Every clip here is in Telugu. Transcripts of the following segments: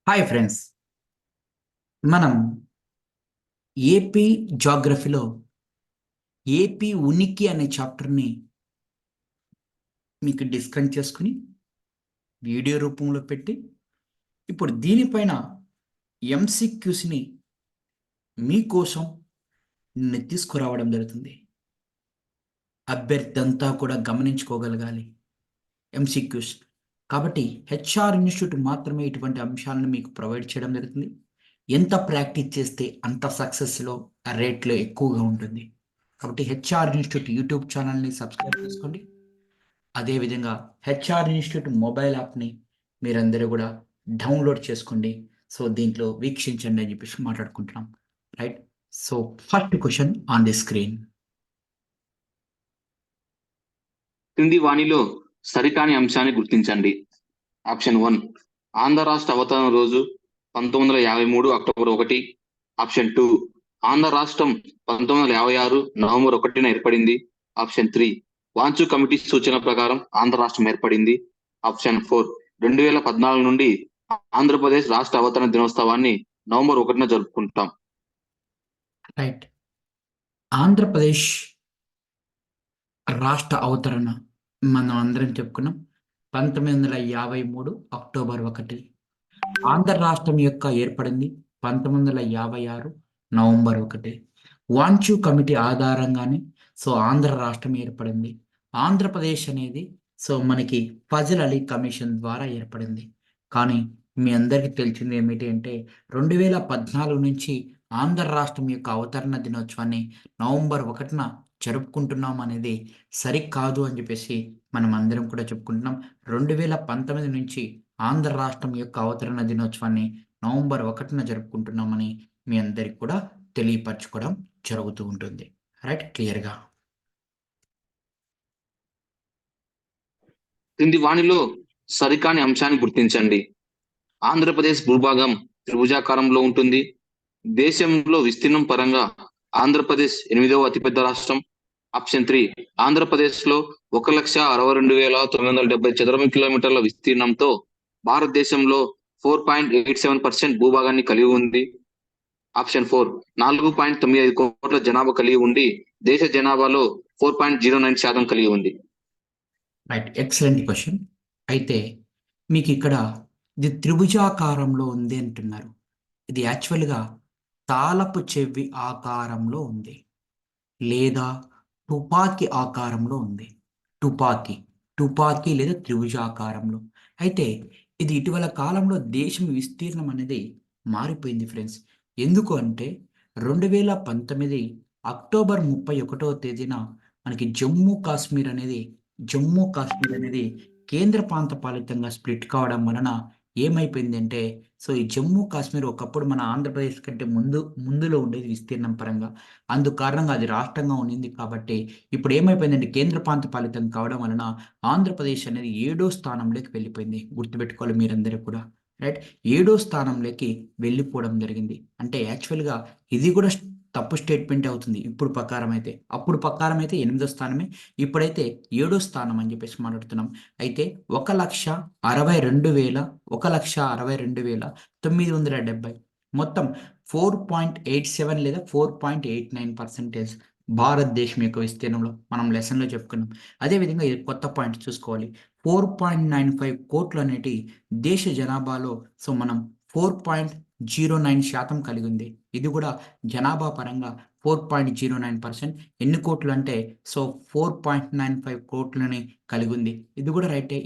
Hi friends. మనం ఏపీ జాగ్రఫీలో ఏపీ ఉనికి అనే చాప్టర్ని మీకు డిస్కస్ చేసుకుని వీడియో రూపంలో పెట్టి ఇప్పుడు దీనిపైన ఎంసీక్యూస్ని మీకోసం నేను తీసుకురావడం జరుగుతుంది. అభ్యర్థి అంతా కూడా గమనించుకోగలగాలి ఎంసీక్యూస్. కాబట్టి హెచ్ఆర్ ఇన్స్టిట్యూట్ మాత్రమే ఇటువంటి అంశాలను మీకు ప్రొవైడ్ చేయడం జరుగుతుంది. ఎంత ప్రాక్టీస్ చేస్తే అంత సక్సెస్లో రేట్లో ఎక్కువగా ఉంటుంది. కాబట్టి హెచ్ఆర్ ఇన్స్టిట్యూట్ యూట్యూబ్ ఛానల్ని సబ్స్క్రైబ్ చేసుకోండి. అదేవిధంగా హెచ్ఆర్ ఇన్స్టిట్యూట్ మొబైల్ యాప్ని మీరందరూ కూడా డౌన్లోడ్ చేసుకోండి. సో దీంట్లో వీక్షించండి అని చెప్పేసి మాట్లాడుకుంటున్నాం. Right. So first question on the screen. క్రింది వాణిలో సరికాని అంశాన్ని గుర్తించండి. ఆప్షన్ 1, ఆంధ్ర రాష్ట్ర అవతరణ రోజు 1953 అక్టోబర్ 1. ఆప్షన్ 2, ఆంధ్ర రాష్ట్రం 1956 నవంబర్ 1న ఏర్పడింది. ఆప్షన్ 3, వాంచు కమిటీ సూచన ప్రకారం ఆంధ్ర రాష్ట్రం ఏర్పడింది. ఆప్షన్ 4, 2014 నుండి ఆంధ్రప్రదేశ్ రాష్ట్ర అవతరణ దినోత్సవాన్ని నవంబర్ 1న జరుపుకుంటాం. రైట్. ఆంధ్రప్రదేశ్ రాష్ట్ర అవతరణ మనం అందరం చెప్పుకున్నాం 1953 అక్టోబర్ 1. ఆంధ్ర రాష్ట్రం యొక్క ఏర్పడింది 1956 నవంబర్ 1. వాంచు కమిటీ ఆధారంగానే ఆంధ్ర రాష్ట్రం ఏర్పడింది. ఆంధ్రప్రదేశ్ అనేది మనకి ఫజల్ అలీ కమిషన్ ద్వారా ఏర్పడింది. కానీ మీ అందరికీ తెలిసింది ఏమిటి అంటే 2014 నుంచి ఆంధ్ర రాష్ట్రం యొక్క అవతరణ దినోత్సవాన్ని నవంబర్ 1న జరుపుకుంటున్నాం అనేది సరికాదు అని చెప్పేసి మనం అందరం కూడా చెప్పుకుంటున్నాం. 2019 నుంచి ఆంధ్ర రాష్ట్రం యొక్క అవతరణ దినోత్సవాన్ని నవంబర్ 1న జరుపుకుంటున్నామని మీ అందరికి కూడా తెలియపరచుకోవడం జరుగుతూ ఉంటుంది. రైట్, క్లియర్గా. క్రింది వాణిలో సరికాని అంశాన్ని గుర్తించండి. ఆంధ్రప్రదేశ్ భూభాగం త్రిభుజాకారంలో ఉంటుంది. దేశంలో విస్తీర్ణం పరంగా ఆంధ్రప్రదేశ్ 8వ అతిపెద్ద రాష్ట్రం. ఆప్షన్ 3, ఆంధ్రప్రదేశ్ లో 1,62,970 చదరపు కిలోమీటర్ల విస్తీర్ణంతో భారతదేశంలో 4.87% భూభాగాన్ని కలిగి ఉంది. ఆప్షన్ 4, 4.95 కోట్ల జనాభా కలిగి ఉండి దేశ జనాభాలో 4.09% కలిగి ఉంది. Right, excellent question. అయితే మీకు ఇక్కడ ఇది త్రిభుజాకారంలో ఉంది అంటున్నారు. ఇది యాక్చువల్గా తాళపు చెవి ఆకారంలో ఉంది లేదా తుపాకీ ఆకారంలో ఉంది. తుపాకీ లేదా త్రిభుజాకారంలో. అయితే ఇది ఇటీవల కాలంలో దేశం విస్తీర్ణం అనేది మారిపోయింది ఫ్రెండ్స్. ఎందుకు అంటే 2019 అక్టోబర్ 31వ తేదీన మనకి జమ్మూ కాశ్మీర్ అనేది కేంద్ర ప్రాంత పాలితంగా స్ప్లిట్ కావడం వలన ఏమైపోయిందంటే ఈ జమ్మూ కాశ్మీర్ ఒకప్పుడు మన ఆంధ్రప్రదేశ్ కంటే ముందులో ఉండేది విస్తీర్ణం పరంగా. అందు కారణంగా అది రాష్ట్రంగా ఉండింది. కాబట్టి ఇప్పుడు ఏమైపోయిందంటే కేంద్ర ప్రాంత పాలితం కావడం వలన ఆంధ్రప్రదేశ్ అనేది 7వ స్థానంలోకి వెళ్ళిపోయింది. గుర్తుపెట్టుకోవాలి మీరందరూ కూడా. రైట్, 7వ స్థానంలోకి వెళ్ళిపోవడం జరిగింది. అంటే యాక్చువల్గా ఇది కూడా తప్పు స్టేట్మెంట్ అవుతుంది ఇప్పుడు ప్రకారం అయితే. అప్పుడు ప్రకారం అయితే 8వ స్థానమే, ఇప్పుడైతే 7వ స్థానం అని చెప్పేసి మాట్లాడుతున్నాం. అయితే 1,62,970 మొత్తం 4.87 లేదా 4.89% భారతదేశం యొక్క విస్తీర్ణంలో మనం లెసన్లో చెప్పుకున్నాం. అదేవిధంగా ఇది కొత్త పాయింట్ చూసుకోవాలి. 4.95 కోట్లు అనేటి దేశ జనాభాలో మనం 4.09% కలిగి ఉంది. ఇది కూడా జనాభా పరంగా 4.09%. ఎన్ని కోట్లు అంటే 4.95 కోట్లని కలిగి ఉంది. ఇది కూడా రైటే.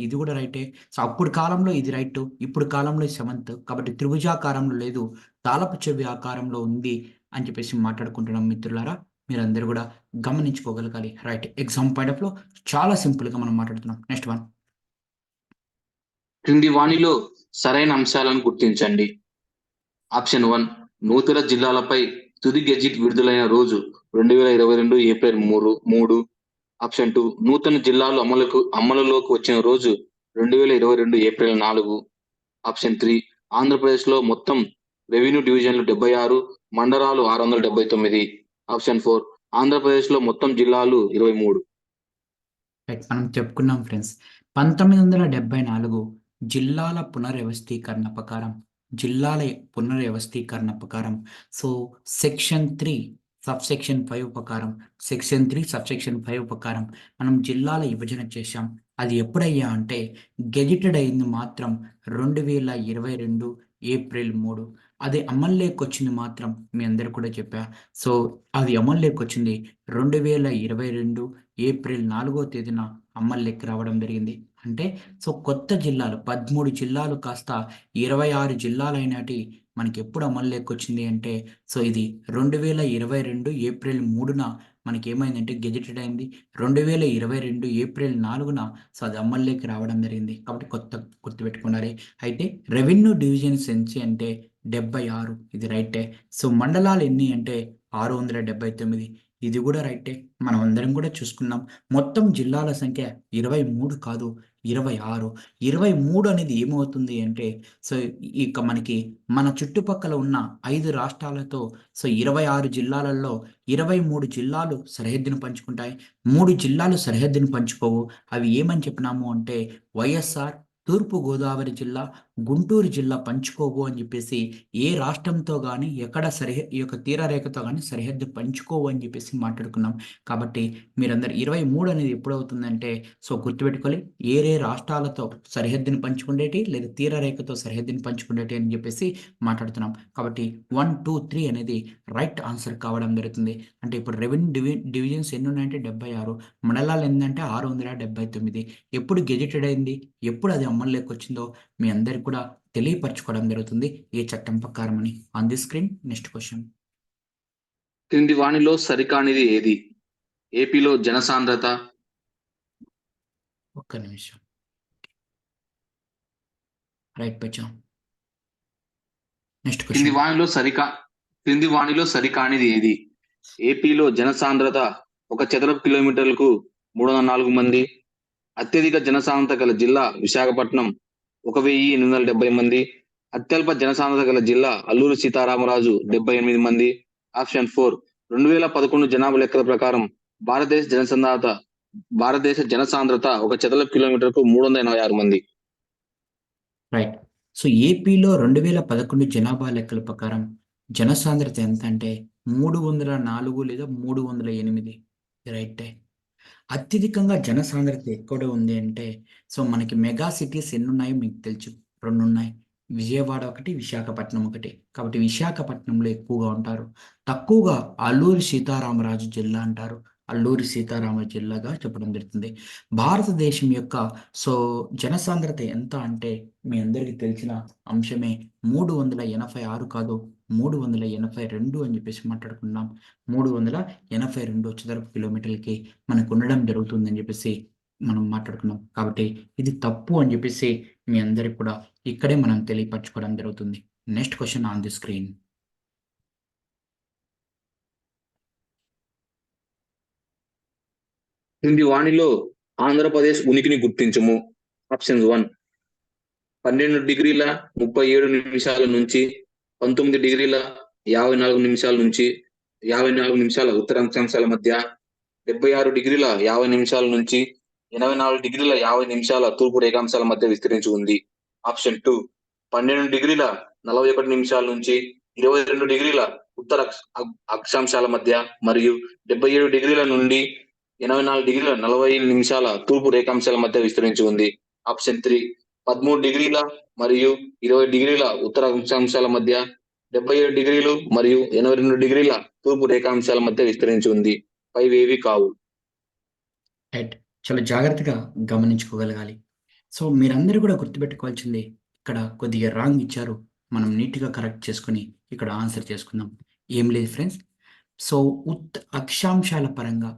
అప్పుడు కాలంలో ఇది రైట్, ఇప్పుడు కాలంలో 7th. కాబట్టి త్రిభుజాకారంలో లేదు, తాళపు చెవి ఆకారంలో ఉంది అని చెప్పేసి మాట్లాడుకుంటున్నాం మిత్రులారా. మీరందరూ కూడా గమనించుకోగలగాలి. రైట్, ఎగ్జామ్ పాయింట్ ఆఫ్ లో చాలా సింపుల్గా మనం మాట్లాడుతున్నాం. Next one. క్రింది వాణిలో సరైన అంశాలను గుర్తించండి. ఆప్షన్ 1, నూతన జిల్లాలపై తుది గెజిట్ విడుదలైన రోజు 2022 ఏప్రిల్ 3. ఆప్షన్ 2, నూతన జిల్లాలు అమలులోకి వచ్చిన రోజు 2022 ఏప్రిల్ 4. ఆప్షన్ 3, ఆంధ్రప్రదేశ్ లో మొత్తం రెవెన్యూ డివిజన్లు 76, మండలాలు 679. ఆప్షన్ 4, ఆంధ్రప్రదేశ్ లో మొత్తం జిల్లాలు 23. మనం చెప్పుకున్నాం ఫ్రెండ్స్, 1974 జిల్లాల పునర్వ్యవస్థీకరణ ప్రకారం జిల్లాల పునర్వ్యవస్థీకరణ ప్రకారం సో సెక్షన్ 3 సబ్సెక్షన్ 5 ప్రకారం సెక్షన్ 5 ప్రకారం మనం జిల్లాల విభజన చేశాం. అది ఎప్పుడయ్యా అంటే గెజిటెడ్ అయింది మాత్రం 2022 ఏప్రిల్ 3. అది అమల్లోకి వచ్చింది మాత్రం మీ అందరు కూడా చెప్పా. సో అది అమల్లోకి వచ్చింది 2022 ఏప్రిల్ 4వ తేదీన అమల్లోకి రావడం జరిగింది. అంటే సో కొత్త జిల్లాలు 13 జిల్లాలు కాస్త 26 జిల్లాలైనటి మనకి ఎప్పుడు అమల్లోకి వచ్చింది అంటే సో ఇది 2022 ఏప్రిల్ 3న మనకి ఏమైందంటే గెజిటెడ్ అయింది. 2022 ఏప్రిల్ 4న సో అది అమల్లోకి రావడం జరిగింది. కాబట్టి గుర్తుపెట్టుకున్నారు. అయితే రెవెన్యూ డివిజన్ సెన్సీ అంటే 76, ఇది రైటే. సో మండలాలు ఎన్ని అంటే 679, ఇది కూడా రైటే. మనం అందరం కూడా చూసుకున్నాం. మొత్తం జిల్లాల సంఖ్య 23 కాదు, 26. 23 అనేది ఏమవుతుంది అంటే సో ఇక మనకి మన చుట్టుపక్కల ఉన్న 5 రాష్ట్రాలతో సో 26 జిల్లాలలో 23 జిల్లాలు సరిహద్దును పంచుకుంటాయి. 3 జిల్లాలు సరిహద్దును పంచుకోవు. అవి ఏమని చెప్పినాము అంటే వైఎస్ఆర్, తూర్పు గోదావరి జిల్లా, గుంటూరు జిల్లా పంచుకోవు అని చెప్పేసి ఏ రాష్ట్రంతో కానీ ఎక్కడ ఈ యొక్క తీరరేఖతో కానీ సరిహద్దు పంచుకోవు అని చెప్పేసి మాట్లాడుకున్నాం. కాబట్టి మీరందరూ 23 అనేది ఎప్పుడవుతుందంటే సో గుర్తుపెట్టుకోవాలి, ఏ రాష్ట్రాలతో సరిహద్దుని పంచుకునేటి లేదా తీరరేఖతో సరిహద్దుని పంచుకునేటి అని చెప్పేసి మాట్లాడుతున్నాం. కాబట్టి 1, 2, 3 అనేది రైట్ ఆన్సర్ కావడం జరుగుతుంది. అంటే ఇప్పుడు రెవెన్యూ డివిజన్స్ ఎన్ని ఉన్నాయంటే 76, మండలాలు ఏంటంటే 679. ఎప్పుడు గెజిటెడ్ అయింది, ఎప్పుడు అది అమల్లోకి వచ్చిందో మీ అందరికి కూడా తెలియపరచుకోవడం జరుగుతుంది ఏ చట్టం ప్రకారం అని. On the screen next question. క్రింది వాణిలో సరికానిది ఏది? ఏపీలో జనసాంద్రత. ఒక్క నిమిషం. రైట్ బచ్చా. నెక్స్ట్ క్రింది క్వశ్చన్. వాణిలో సరికానిది ఏది? ఏపీలో జనసాంద్రత 1 చదరపు కిలోమీటర్లకు 304 మంది. అత్యధిక జనసాంద్రత గల జిల్లా విశాఖపట్నం 1870 మంది. అత్యల్ప జనసాంద్రత గల జిల్లా అల్లూరి సీతారామరాజు 78 మంది. ఆప్షన్ 4 2011 జనాభా లెక్కల ప్రకారం భారతదేశ జనసాంద్రత 1 చదరపు కిలోమీటర్కు 386 మంది. రైట్. సో ఏపీలో 2011 జనాభా లెక్కల ప్రకారం జనసాంద్రత ఎంత అంటే 304 లేదా 308, రైటే. అత్యధికంగా జనసాంద్రత ఎక్కడ ఉంది అంటే సో మనకి మెగా సిటీస్ ఎన్ని ఉన్నాయో మీకు తెలుసు, 2 ఉన్నాయి. విజయవాడ ఒకటి, విశాఖపట్నం ఒకటి. కాబట్టి విశాఖపట్నంలో ఎక్కువగా ఉంటారు. తక్కువగా అల్లూరి సీతారామరాజు జిల్లా అంటారు, అల్లూరి సీతారామ జిల్లాగా చెప్పడం జరుగుతుంది. భారతదేశం యొక్క సో జనసాంద్రత ఎంత అంటే మీ అందరికీ తెలిసిన అంశమే. 386 కాదు, 382 అని చెప్పేసి మాట్లాడుకున్నాం. 382 చదరపు కిలోమీటర్లకి మనకు ఉండడం జరుగుతుందని చెప్పేసి మనం మాట్లాడుకున్నాం. కాబట్టి ఇది తప్పు అని చెప్పేసి మీ అందరికి కూడా ఇక్కడే మనం తెలియపరచుకోవడం జరుగుతుంది. Next question on the screen. క్రింది వాణిలో ఆంధ్రప్రదేశ్ ఉనికిని గుర్తించుము. ఆప్షన్ 1 12 డిగ్రీల 37 నిమిషాల నుంచి 19 డిగ్రీల 54 నిమిషాల నుంచి 54 నిమిషాల ఉత్తర అక్షాంశాల మధ్య, 76 డిగ్రీల 50 నిమిషాల నుంచి 84 డిగ్రీల 50 నిమిషాల తూర్పు రేఖాంశాల మధ్య విస్తరించి ఉంది. ఆప్షన్ 2 12 డిగ్రీల 41 నిమిషాల నుంచి 22 డిగ్రీల ఉత్తర అక్షాంశాల మధ్య మరియు 77 డిగ్రీల నుండి 84 డిగ్రీల 40 నిమిషాల తూర్పు రేఖాంశాల మధ్య విస్తరించి ఉంది. ఆప్షన్ 3 13 డిగ్రీల మరియు 20 డిగ్రీల ఉత్తర అక్షాంశాల మధ్య, 77 డిగ్రీలు మరియు 82 డిగ్రీల తూర్పు రేఖాంశాల మధ్య విస్తరించి ఉంది. పైవేవి కావు. రైట్. చాలా జాగ్రత్తగా గమనించుకోగలగాలి. సో మీరందరూ కూడా గుర్తుపెట్టుకోవాల్సింది, ఇక్కడ కొద్దిగా రాంగ్ ఇచ్చారు, మనం నీట్గా కరెక్ట్ చేసుకొని ఇక్కడ ఆన్సర్ చేసుకుందాం. ఏం లేదు ఫ్రెండ్స్. సో అక్షాంశాల పరంగా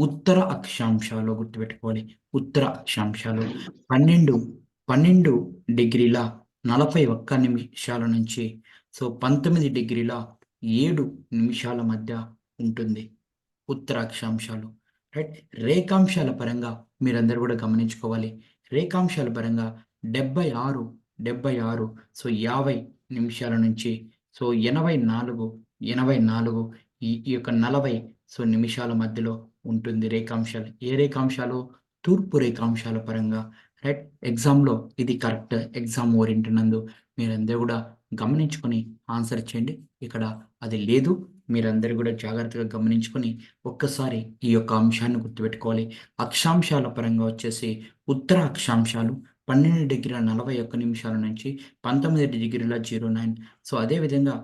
ఉత్తర అక్షాంశాలు గుర్తుపెట్టుకోవాలి. ఉత్తర అక్షాంశాలు 12 డిగ్రీల 41 నిమిషాల నుంచి సో 19 డిగ్రీల 7 నిమిషాల మధ్య ఉంటుంది ఉత్తర అక్షాంశాలు. రైట్. రేఖాంశాల పరంగా మీరందరూ కూడా గమనించుకోవాలి. రేఖాంశాల పరంగా 76 సో 50 నిమిషాల నుంచి సో 84 ఈ యొక్క 40 సో నిమిషాల మధ్యలో ఉంటుంది రేఖాంశాలు. ఏ రేఖాంశాలు? తూర్పు రేఖాంశాల పరంగా. రైట్. ఎగ్జామ్లో ఇది కరెక్ట్ ఎగ్జామ్ ఓరియంటెడ్ నందు మీరందరూ కూడా గమనించుకొని ఆన్సర్ చేయండి. ఇక్కడ అది లేదు. మీరందరూ కూడా జాగ్రత్తగా గమనించుకొని ఒక్కసారి ఈ యొక్క అంశాన్ని గుర్తుపెట్టుకోవాలి. అక్షాంశాల పరంగా వచ్చేసి ఉత్తర అక్షాంశాలు 12:41 నుంచి 19:09. సో అదేవిధంగా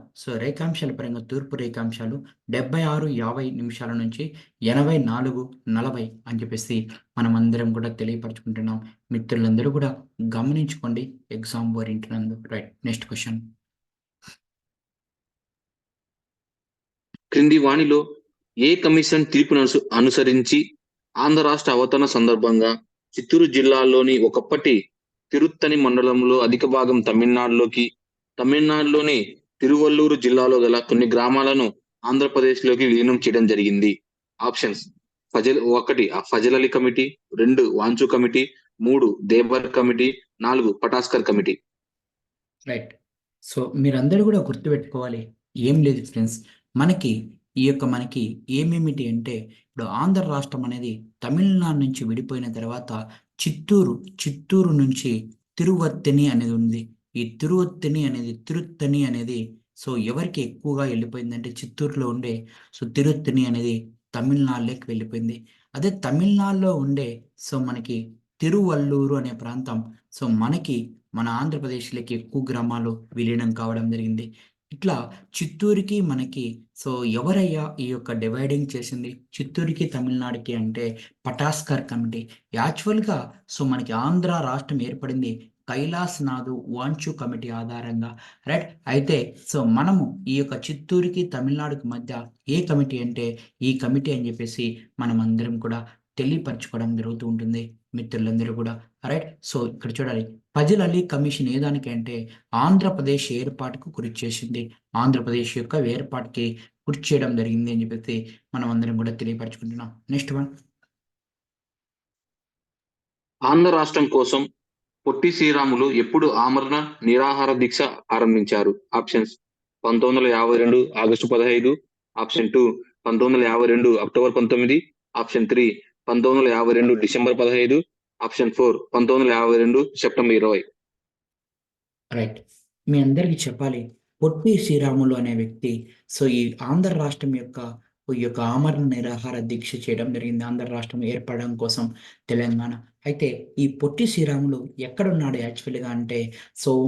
రేఖాంశాల పరంగా తూర్పు రేఖాంశాలు 76:50 నుంచి 84:40 అని చెప్పేసి మనమందరం కూడా తెలియపరచుకుంటున్నాం. మిత్రులందరూ కూడా గమనించుకోండి ఎగ్జామ్ ఓరియంటెడ్ నందు. రైట్. Next question. క్రింది వాణిలో ఏ కమిషన్ తీర్పును అనుసరించి ఆంధ్ర రాష్ట్ర అవతరణ సందర్భంగా చిత్తూరు జిల్లాలోని ఒకప్పటి తిరుత్తని మండలంలో అధిక భాగం తమిళనాడులోని తిరువల్లూరు జిల్లాలో గల కొన్ని గ్రామాలను ఆంధ్రప్రదేశ్లోకి విలీనం చేయడం జరిగింది? Options: 1 Fazal Ali committee, 2 Wanchoo committee, 3 Dhebar committee, 4 Pataskar committee. Right. So మీరందరూ కూడా గుర్తుపెట్టుకోవాలి. ఏం లేదు ఫ్రెండ్స్, మనకి ఏమేమిటి అంటే ఇప్పుడు ఆంధ్ర రాష్ట్రం అనేది తమిళనాడు నుంచి విడిపోయిన తర్వాత చిత్తూరు నుంచి తిరువత్తని అనేది ఉంది. ఈ తిరుత్తని అనేది సో ఎవరికి ఎక్కువగా వెళ్ళిపోయిందంటే చిత్తూరులో ఉండే తిరుత్తని అనేది తమిళనాడులోకి వెళ్ళిపోయింది. అదే తమిళనాడులో ఉండే మనకి తిరువల్లూరు అనే ప్రాంతం మన ఆంధ్రప్రదేశ్లోకి ఎక్కువ గ్రామాలు విలీనం కావడం జరిగింది. ఇట్లా చిత్తూరుకి మనకి ఎవరయ్యా ఈ యొక్క డివైడింగ్ చేసింది చిత్తూరుకి తమిళనాడుకి అంటే పటాస్కర్ కమిటీ. యాక్చువల్గా మనకి ఆంధ్ర రాష్ట్రం ఏర్పడింది కైలాసనాథు వాంచు కమిటీ ఆధారంగా. రైట్. అయితే మనము ఈ యొక్క చిత్తూరుకి తమిళనాడుకి మధ్య ఏ కమిటీ అంటే ఈ కమిటీ అని చెప్పేసి మనం అందరం కూడా తెలియపరచుకోవడం జరుగుతూ ఉంటుంది మిత్రులందరూ కూడా. రైట్. ఇక్కడ చూడాలి, ఫజల్ అలీ కమిషన్ ఏ దానికి అంటే ఆంధ్రప్రదేశ్ ఏర్పాటుకు కృషి చేసింది. ఆంధ్రప్రదేశ్ యొక్క ఏర్పాటుకి కృషి చేయడం జరిగింది అని చెప్పేసి మనం అందరం కూడా తెలియపరచుకుంటున్నాం. Next one. ఆంధ్ర రాష్ట్రం కోసం పొట్టి శ్రీరాములు ఎప్పుడు ఆమరణ నిరాహార దీక్ష ఆరంభించారు? Options: 1952 August 15, option 2 1952 October 19, option 3 1952 December 15, option 4 1952 September 20. Right. మీ అందరికీ చెప్పాలి, పొట్టి శ్రీరాములు అనే వ్యక్తి ఈ ఆంధ్ర రాష్ట్రం యొక్క ఆమరణ నిరాహార దీక్ష చేయడం జరిగింది ఆంధ్ర రాష్ట్రం ఏర్పడడం కోసం తెలంగాణ. అయితే ఈ పొట్టి శ్రీరాములు ఎక్కడున్నాడు యాక్చువల్గా అంటే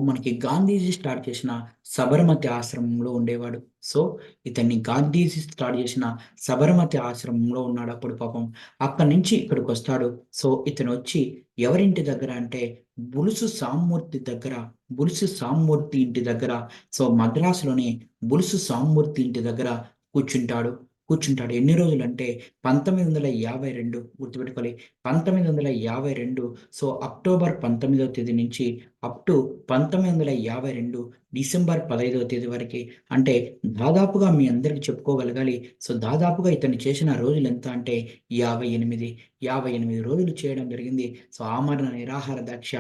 మనకి గాంధీజీ స్టార్ట్ చేసిన సబర్మతి ఆశ్రమంలో ఉండేవాడు. ఇతన్ని గాంధీజీ స్టార్ట్ చేసిన సబర్మతి ఆశ్రమంలో ఉన్నాడు అప్పుడు పాపం. అక్కడి నుంచి ఇక్కడికి వస్తాడు. ఇతను వచ్చి ఎవరింటి దగ్గర అంటే బులుసు సామ్మూర్తి ఇంటి దగ్గర మద్రాసులోని బులుసు సామ్మూర్తి ఇంటి దగ్గర కూర్చుంటాడు. ఎన్ని రోజులు అంటే 1952 గుర్తుపెట్టుకోవాలి. 1952 అక్టోబర్ 19వ తేదీ నుంచి అప్ టు 1952 డిసెంబర్ 15వ తేదీ వరకు. అంటే దాదాపుగా మీ అందరికి చెప్పుకోగలగాలి. దాదాపుగా ఇతను చేసిన రోజులు ఎంత అంటే 58 రోజులు చేయడం జరిగింది. ఆమరణ నిరాహార దీక్ష.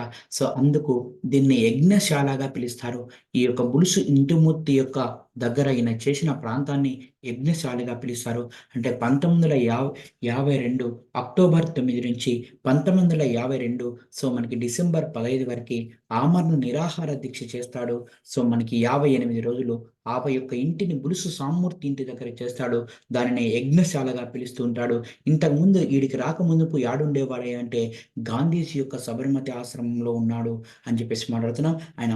అందుకు దీన్ని యజ్ఞశాలగా పిలుస్తారు. ఈ యొక్క బులుసు ఇంటిమూర్తి యొక్క దగ్గర ఈయన చేసిన ప్రాంతాన్ని యజ్ఞశాలగా పిలుస్తారు. అంటే 1952 అక్టోబర్ 9 నుంచి 1952 మనకి డిసెంబర్ 15 వరకు ఆమరణ నిరాహార దీక్ష చేస్తాడు. మనకి 58 రోజులు ఆ యొక్క ఇంటిని బులుసు సామ్మూర్తి ఇంటి దగ్గర చేస్తాడు. దానిని యజ్ఞశాలగా పిలుస్తూ ఉంటాడు. ఇంతకుముందు వీడికి రాకముందుకు యాడుండేవాడే అంటే గాంధీజీ యొక్క సబర్మతి ఆశ్రమంలో ఉన్నాడు అని చెప్పేసి మాట్లాడుతున్నాం. ఆయన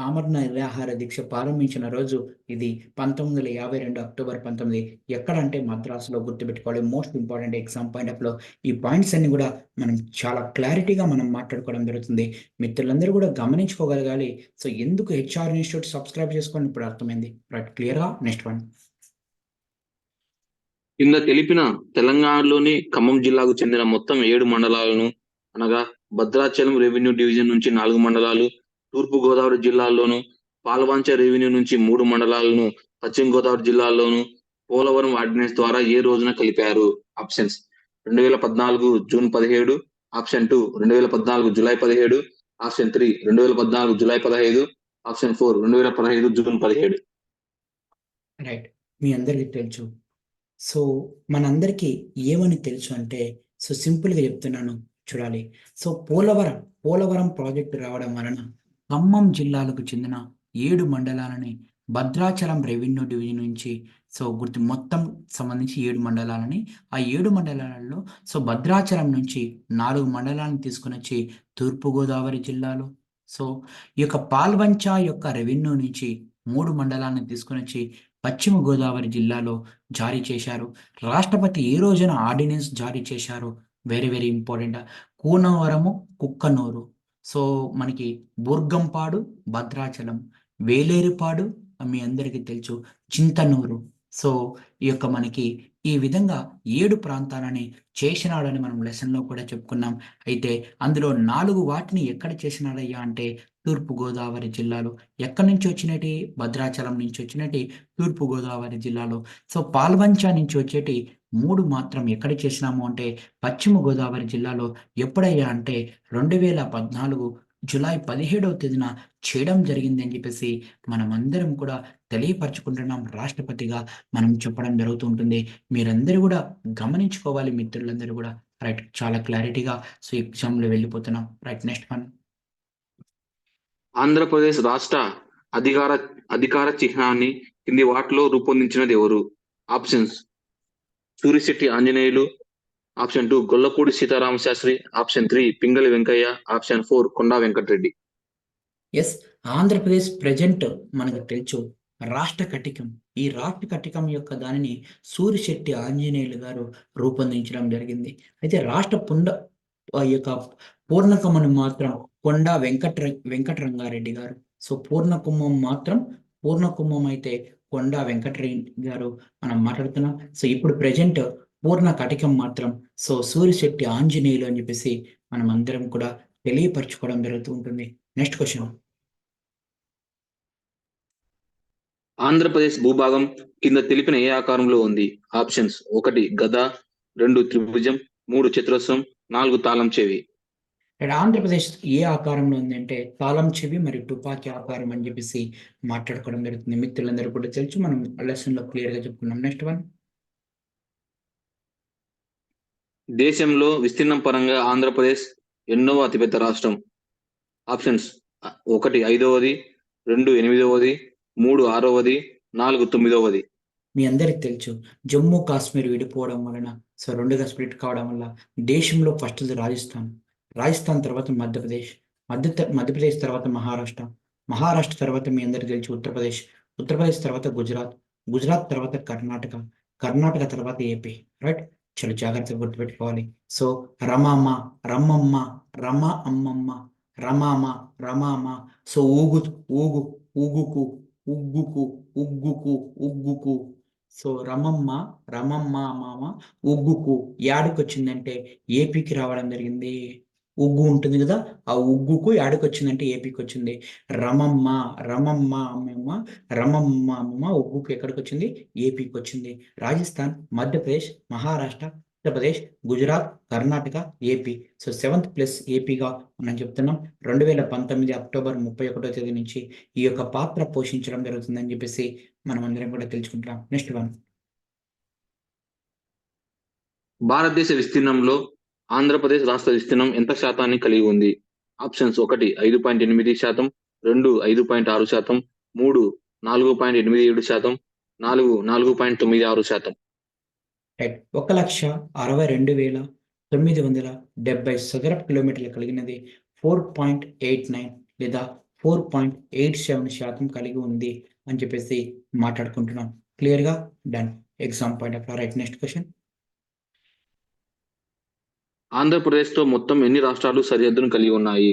ఆమరణ నిరాహార దీక్ష ప్రారంభించిన రోజు ఇది 1952 అక్టోబర్ 19. ఎక్కడంటే మద్రాసులో. గుర్తుపెట్టుకోవాలి. Most important exam point of లో ఈ పాయింట్స్ అన్ని కూడా మనం చాలా క్లారిటీగా మనం మాట్లాడుకోవడం జరుగుతుంది. మిత్రులందరూ కూడా గమనించుకోగలగాలి. ఎందుకు హెచ్ఆర్ ఇన్స్టిట్యూట్ సబ్స్క్రైబ్ చేసుకోండి ఇప్పుడు అర్థమైంది. రైట్. క్లియరా? Next one. కింద తెలిపిన తెలంగాణలోని ఖమ్మం జిల్లాకు చెందిన మొత్తం 7 మండలాలను అనగా భద్రాచలం రెవెన్యూ డివిజన్ నుంచి 4 మండలాలు, తూర్పు గోదావరి జిల్లాలోను పాల్వంచ రెవెన్యూ నుంచి 3 మండలాలను, పశ్చిమ గోదావరి జిల్లాలోను పోలవరం ఆర్డినెన్స్ ద్వారా ఏ రోజున కలిపారు? Options: 2014 June 17, option 2 2014 July 17, option 3 2014 July 15, option 4 2015 June 17. Right. మీ అందరికీ తెలుసు. మనందరికీ ఏమని తెలుసు అంటే సింపుల్గా చెప్తున్నాను. చూడాలి. సో పోలవరం ప్రాజెక్టు రావడం వలన ఖమ్మం జిల్లాలకు చెందిన 7 మండలాలని భద్రాచలం రెవెన్యూ డివిజన్ నుంచి మొత్తం సంబంధించి 7 మండలాలని, ఆ 7 మండలాలలో భద్రాచలం నుంచి 4 మండలాలను తీసుకొనొచ్చి తూర్పుగోదావరి జిల్లాలో, ఈ యొక్క పాల్వంచ యొక్క రెవెన్యూ నుంచి 3 మండలాలను తీసుకొనొచ్చి పశ్చిమ గోదావరి జిల్లాలో జారీ చేశారు. రాష్ట్రపతి ఏ రోజున ఆర్డినెన్స్ జారీ చేశారో వెరీ వెరీ ఇంపార్టెంట్. కూనవరము, కుక్కనూరు, మనకి బుర్గంపాడు, భద్రాచలం, వేలేరుపాడు మీ అందరికీ తెలుసు, చింతనూరు. ఈ యొక్క మనకి ఈ విధంగా 7 ప్రాంతాలని చేసినాడని మనం లెసన్లో కూడా చెప్పుకున్నాం. అయితే అందులో 4 వాటిని ఎక్కడ చేసినాడయ్యా అంటే తూర్పుగోదావరి జిల్లాలో. ఎక్కడి నుంచి వచ్చినటి? భద్రాచలం నుంచి వచ్చినటి తూర్పుగోదావరి జిల్లాలో. పాల్వంచ నుంచి వచ్చేటి 3 మాత్రం ఎక్కడ చేసినాము అంటే పశ్చిమ గోదావరి జిల్లాలో. ఎప్పుడయ్యా అంటే 2014 జులై 17వ తేదీన చేయడం జరిగింది అని చెప్పేసి మనమందరం కూడా తెలియపరచుకుంటున్నాం. రాష్ట్రపతిగా మనం చెప్పడం జరుగుతుంటుంది. మీరందరూ కూడా గమనించుకోవాలి మిత్రులందరూ కూడా. రైట్, చాలా క్లారిటీగా ఎగ్జామ్లో వెళ్ళిపోతున్నాం. Right, next one. ఆంధ్రప్రదేశ్ రాష్ట్ర అధికార చిహ్నాన్ని కింది వాటిలో రూపొందించినది ఎవరు? Options: Surisetti Anjaneyulu, option 2 Gollapudi Seetharama Sastri, option 3 Pingali Venkayya, option 4 Konda Venkata Reddy. Yes, Andhra Pradesh present మనకు తెలుసు రాష్ట్ర కటికం. ఈ రాష్ట్ర కటికం యొక్క దానిని సూరిశెట్టి ఆంజనేయులు గారు రూపొందించడం జరిగింది. అయితే రాష్ట్ర యొక్క పూర్ణకమను మాత్రం కొండా వెంకటరంగారెడ్డి గారు. పూర్ణకుంభం అయితే కొండా వెంకటరెడ్డి గారు మనం మాట్లాడుతున్నాం. ఇప్పుడు ప్రజెంట్ పూర్ణ కటికం మాత్రం సూరిశెట్టి ఆంజనేయులు అని చెప్పేసి మనం అందరం కూడా తెలియపరచుకోవడం జరుగుతూ ఉంటుంది. Next question. ఆంధ్రప్రదేశ్ భూభాగం కింద తెలిపిన ఏ ఆకారంలో ఉంది? ఆప్షన్స్: 1 గద, 2 త్రిభుజం, 3 చతురస్రం, 4 తాళం చెవి. ఆంధ్రప్రదేశ్ ఏ ఆకారంలో ఉందంటే తాళం చెవి మరియు తుపాకీ ఆకారం అని చెప్పేసి మాట్లాడుకోవడం జరుగుతుంది. మిత్రులందరూ కూడా తెలుసు, మనం లెసన్ లో క్లియర్ గా చెప్పుకున్నాం. Next one. దేశంలో విస్తీర్ణం పరంగా ఆంధ్రప్రదేశ్ ఎన్నోవ అతిపెద్ద రాష్ట్రం? ఆప్షన్స్: 1 5వది, 2 8వది, 3 6వది, 4 9వది. మీ అందరికి తెలుసు జమ్మూ కాశ్మీర్ విడిపోవడం వలన 2గా స్ప్లిట్ కావడం వల్ల దేశంలో ఫస్ట్ రాజస్థాన్ తర్వాత మధ్యప్రదేశ్ తర్వాత మహారాష్ట్ర తర్వాత మీ అందరికి తెలుసు ఉత్తరప్రదేశ్ తర్వాత గుజరాత్ తర్వాత కర్ణాటక తర్వాత ఏపీ. రైట్, చాలా జాగ్రత్తగా గుర్తుపెట్టుకోవాలి. రమమ్మ, రమ అమ్మమ్మ, రమామ, ఊగు, ఊగుకు, ఉగ్గుకు. రమమ్మ మామ ఉగ్గుకు యాడికొచ్చిందంటే ఏపీకి రావడం జరిగింది. ఉగ్గు ఉంటుంది కదా, ఆ ఉగ్గుకు యాడికొచ్చిందంటే ఏపీకి వచ్చింది. రమమ్మ అమ్మమ్మ ఉగ్గుకు ఎక్కడికి వచ్చింది? ఏపీకి వచ్చింది. Rajasthan, Madhya Pradesh, Maharashtra, Uttar Pradesh, Gujarat, Karnataka, AP. 7th plus ఏపీగా మనం చెప్తున్నాం. 2019 అక్టోబర్ 31వ తేదీ నుంచి ఈ యొక్క పాత్ర పోషించడం జరుగుతుందని చెప్పేసి మనం అందరం కూడా తెలుసుకుంటున్నాం. Next one. భారతదేశ విస్తీర్ణంలో ఆంధ్రప్రదేశ్ రాష్ట్ర విస్తీర్ణం ఎంత శాతాన్ని కలిగి ఉంది? ఆప్షన్స్: 1 5.8%, 2 5.6%, 3 4.87%, 4 4.96%. 1,62,970 చదరపు కిలోమీటర్లు కలిగినది. 4.89 లేదా 4.87% కలిగి ఉంది అని చెప్పేసి మాట్లాడుకుంటున్నాం. క్లియర్ గా done. Exam point of right. Next question. Andhra Pradesh తో మొత్తం ఎన్ని రాష్ట్రాలు సరిహద్దును కలిగి ఉన్నాయి?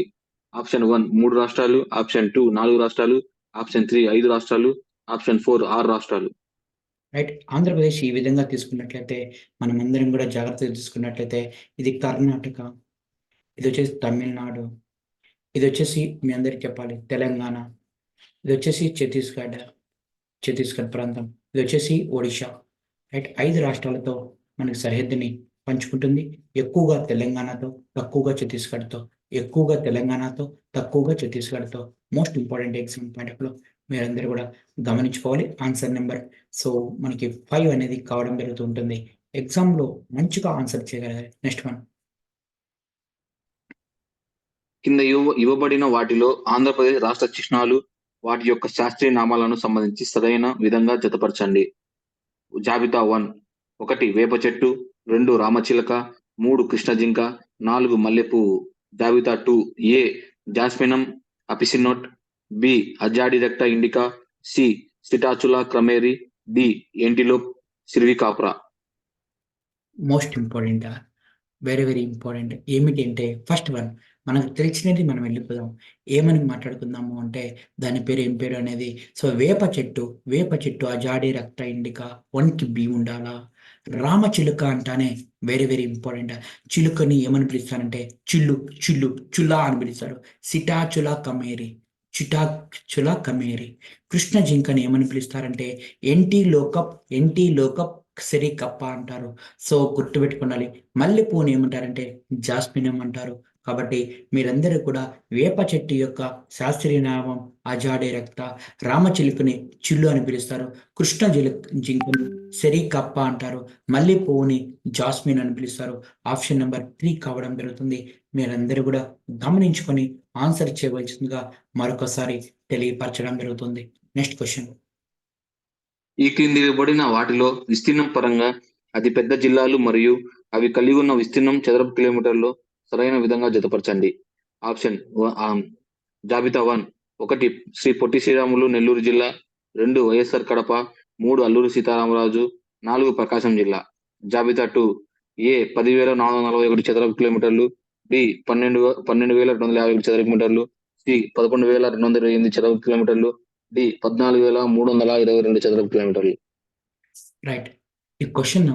ఆప్షన్ 1 3 రాష్ట్రాలు, ఆప్షన్ 2 4 రాష్ట్రాలు, ఆప్షన్ 3 5 రాష్ట్రాలు, ఆప్షన్ 4 6 రాష్ట్రాలు. రైట్, ఆంధ్రప్రదేశ్ ఈ విధంగా తీసుకున్నట్లయితే మనం అందరం కూడా జాగ్రత్తగా తీసుకున్నట్లయితే ఇది కర్ణాటక, ఇది వచ్చేసి తమిళనాడు, ఇది వచ్చేసి మీ అందరికి చెప్పాలి తెలంగాణ, ఇది వచ్చేసి ఛత్తీస్గఢ్ ప్రాంతం, ఇది వచ్చేసి ఒడిషా. రైట్, 5 రాష్ట్రాలతో మనకి సరిహద్దుని పంచుకుంటుంది. ఎక్కువగా తెలంగాణతో, తక్కువగా ఛత్తీస్గఢ్తో. Most important exam point of లో మీరందరూ కూడా గమనించుకోవాలి. ఆన్సర్ నెంబర్ మనకి 5 అనేది కావడం జరుగుతూ ఉంటుంది. ఎగ్జామ్లో మంచిగా ఆన్సర్ చేయగలగాలి. Next one. కింద ఇవ్వబడిన వాటిలో ఆంధ్రప్రదేశ్ రాష్ట్ర చిహ్నాలు వాటి యొక్క శాస్త్రీయ నామాలను సంబంధించి సరైన విధంగా జతపరచండి. జాబితా 1 1 వేప చెట్టు, 2 రామచిలక, 3 కృష్ణ జింక, 4 మల్లెపువ్వు. జాబితా 2 A Jasminum officinale, B Azadirachta indica, C Psittacula krameri, D Antilope cervicapra. Most important, very very important. ఏమిటి అంటే ఫస్ట్ వన్ మనకు తెలిసినది మనం వెళ్ళిపోదాం. ఏమని మాట్లాడుకుందాము అంటే దాని పేరు ఏం పేరు అనేది. సో వేప చెట్టు అజాడి రక్త ఇండికా 1కి బి ఉండాలా. రామచిలుక అంటానే వెరీ వెరీ ఇంపార్టెంట్. చిలుకని ఏమని పిలుస్తారంటే చులా అని పిలుస్తారు. చిటాచులా కమేరి. కృష్ణ జింకని ఏమని పిలుస్తారంటే ఎంటీ లోకప్ సెరి కప్ప అంటారు. సో గుర్తుపెట్టుకోవాలి. మల్లెపూని ఏమంటారంటే జాస్మినం అంటారు. కాబట్టి మీరందరూ కూడా వేప చెట్టు యొక్క శాస్త్రీయ నామం అజాడే రక్త, రామచిలుకని చిల్లు అని పిలుస్తారు, జింకని సెరి కప్ప అంటారు, మల్లెపూని జాస్మిన్ అని పిలుస్తారు. ఆప్షన్ నెంబర్ 3 కావడం జరుగుతుంది. మీరందరూ కూడా గమనించుకొని ఆన్సర్ చేయవలసిందిగా మరొకసారి తెలియపరచడం జరుగుతుంది. Next question. ఈ క్రింది ఇవ్వబడిన వాటిలో విస్తీర్ణం పరంగా అతి పెద్ద జిల్లాలు మరియు అవి కలిగి ఉన్న విస్తీర్ణం చదరపు కిలోమీటర్లో సరైన విధంగా జతపరచండి. జాబితా 1 1 శ్రీ పొట్టి శ్రీరాములు నెల్లూరు జిల్లా, 2 వైఎస్ఆర్ కడప, 3 అల్లూరు సీతారామరాజు, 4 ప్రకాశం జిల్లా. జాబితా 2 ఏ 10,441 చదరపు కిలోమీటర్లు, బి 12,251 చదరపు మీటర్లు, సి 11,228 చదరపు కిలోమీటర్లు, డి 14,322 చదరపు కిలోమీటర్లు. రైట్. ఈ క్వశ్చన్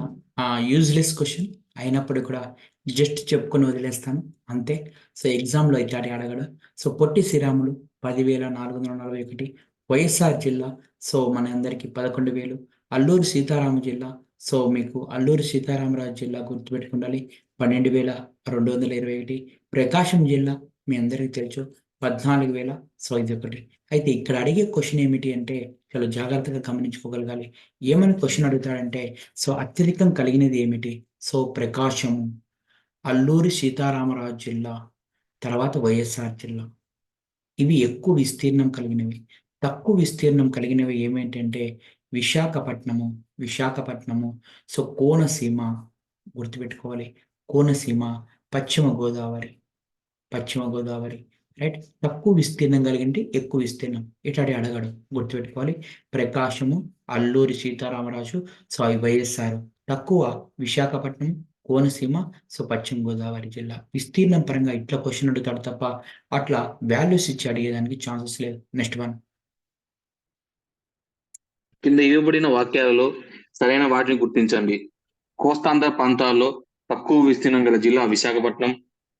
యూజ్లెస్ క్వశ్చన్ అయినప్పుడు కూడా జస్ట్ చెప్పుకొని వదిలేస్తాను అంతే. సో ఎగ్జామ్లో ఇట్లాంటి అడగడు. సో పొట్టి శ్రీరాములు 10,441, వైఎస్ఆర్ జిల్లా సో మన అందరికి 11,000, అల్లూరు సీతారామ జిల్లా సో మీకు అల్లూరు సీతారామరాజు జిల్లా గుర్తుపెట్టుకుండాలి 12,221, ప్రకాశం జిల్లా మీ అందరికీ తెలుసు 14,000. సో ఇది ఒకటి. అయితే ఇక్కడ అడిగే క్వశ్చన్ ఏమిటి అంటే చాలా జాగ్రత్తగా గమనించుకోగలగాలి. ఏమని క్వశ్చన్ అడుగుతాడంటే సో అత్యధికం కలిగినది ఏమిటి? సో ప్రకాశం, అల్లూరి సీతారామరాజు జిల్లా, తర్వాత వైఎస్ఆర్ జిల్లా. ఇవి ఎక్కువ విస్తీర్ణం కలిగినవి. తక్కువ విస్తీర్ణం కలిగినవి ఏమేంటంటే విశాఖపట్నము, సో కోనసీమ గుర్తుపెట్టుకోవాలి. కోనసీమ, పశ్చిమ గోదావరి. రైట్. తక్కువ విస్తీర్ణం కలిగింటి ఎక్కువ విస్తీర్ణం ఇట్లాంటి అడగడు, గుర్తుపెట్టుకోవాలి. ప్రకాశము, అల్లూరి సీతారామరాజు, సో వైఎస్ఆర్. తక్కువ విశాఖపట్నం, కోనసీమ, సో పశ్చిమ గోదావరి జిల్లా. విస్తీర్ణం పరంగా ఇట్లా క్వశ్చన్ అడుగుతాడు తప్ప అట్లా వాల్యూస్ ఇచ్చి అడిగేదానికి ఛాన్సెస్ లేదు. Next one. కింద ఇవ్వబడిన వాక్యాలలో సరైన వాటిని గుర్తించండి. కోస్తాంధ్ర ప్రాంతాల్లో తక్కువ విస్తీర్ణం గల జిల్లా విశాఖపట్నం,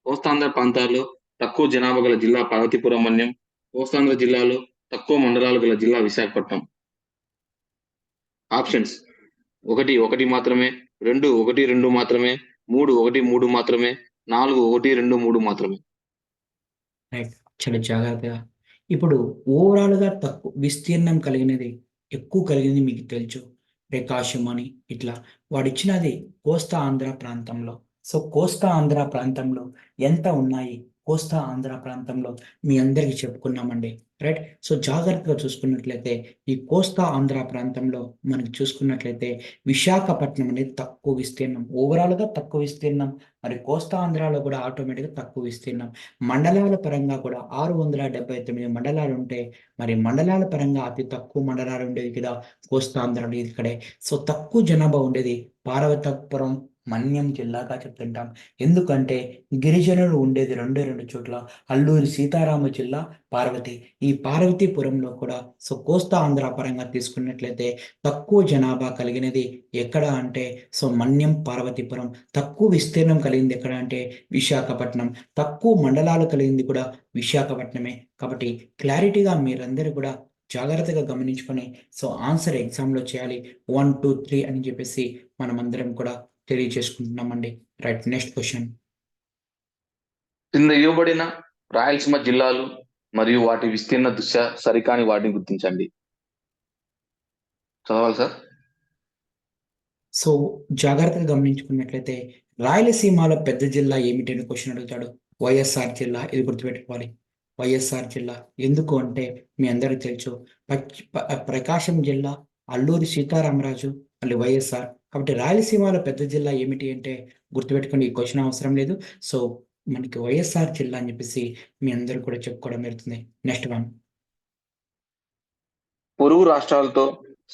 కోస్తాంధ్ర ప్రాంతాల్లో తక్కువ జనాభా గల జిల్లా పార్వతీపురం మన్యం, కోస్తాంధ్ర జిల్లాలో తక్కువ మండలాలు గల జిల్లా విశాఖపట్నం. ఆప్షన్స్ 1 1 మాత్రమే, 2 1 2 మాత్రమే, 3 1 3 మాత్రమే, 4 1 2 3 మాత్రమే. రైట్. చాలా జాగ్రత్తగా. ఇప్పుడు ఓవరాల్‌గా తక్కువ విస్తీర్ణం కలిగినది, ఎక్కువ కలిగింది మీకు తెలుసు. ప్రకాశం అని ఇట్లా. వాడిచ్చినది కోస్తా ఆంధ్ర ప్రాంతంలో. సో కోస్తా ఆంధ్ర ప్రాంతంలో ఎంత ఉన్నాయి? కోస్తా ఆంధ్ర ప్రాంతంలో మీ అందరికీ చెప్పుకున్నామండి. రైట్. సో జాగ్రత్తగా చూసుకున్నట్లయితే ఈ కోస్తా ఆంధ్ర ప్రాంతంలో మనకి చూసుకున్నట్లయితే విశాఖపట్నం అనేది తక్కువ విస్తీర్ణం. ఓవరాల్‌గా తక్కువ విస్తీర్ణం. మరి కోస్తా ఆంధ్రాలో కూడా ఆటోమేటిక్‌గా తక్కువ విస్తీర్ణం. మండలాల పరంగా కూడా 679 మండలాలు ఉంటే మరి మండలాల పరంగా అతి తక్కువ మండలాలు ఉండేది కదా కోస్తాంధ్రలో ఇక్కడే. సో తక్కువ జనాభా ఉండేది పార్వతీపురం మన్యం జిల్లాగా చెప్తుంటాం. ఎందుకంటే గిరిజనులు ఉండేది రెండే 2 చోట్ల, అల్లూరి సీతారామ జిల్లా, పార్వతి. ఈ పార్వతీపురంలో కూడా సో కోస్తా ఆంధ్ర పరంగా తీసుకున్నట్లయితే తక్కువ జనాభా కలిగినది ఎక్కడ అంటే సో మన్యం, పార్వతీపురం. తక్కువ విస్తీర్ణం కలిగింది ఎక్కడ అంటే విశాఖపట్నం. తక్కువ మండలాలు కలిగింది కూడా విశాఖపట్నమే. కాబట్టి క్లారిటీగా మీరందరూ కూడా జాగ్రత్తగా గమనించుకొని సో ఆన్సర్ ఎగ్జామ్‌లో చేయాలి. 1, 2, 3 అని చెప్పేసి మనమందరం కూడా తెలియజేసుకుంటున్నామండి. రైట్. Next question. కింద ఇవ్వబడిన రాయలసీమ జిల్లాలు మరియు వాటి విస్తీర్ణ దృష్ట్యా సరికాని వాటిని గుర్తించండి. చదవాలి సార్. సో జాగ్రత్తగా గమనించుకున్నట్లయితే రాయలసీమలో పెద్ద జిల్లా ఏమిటి అని క్వశ్చన్ అడుగుతాడు. వైఎస్ఆర్ జిల్లా, ఇది గుర్తుపెట్టుకోవాలి. వైఎస్ఆర్ జిల్లా ఎందుకు అంటే మీ అందరికీ తెలుసు, ప్రకాశం జిల్లా అల్లూరి సీతారామరాజు మళ్ళీ వైఎస్ఆర్. కాబట్టి రాయలసీమలో పెద్ద జిల్లా ఏమిటి అంటే గుర్తుపెట్టుకోండి, ఈ క్వశ్చన్ అవసరం లేదు. సో మనకి వైఎస్ఆర్ జిల్లా అని చెప్పేసి మీ అందరూ కూడా చెప్పుకోవడం జరుగుతుంది. Next one. పొరుగు రాష్ట్రాలతో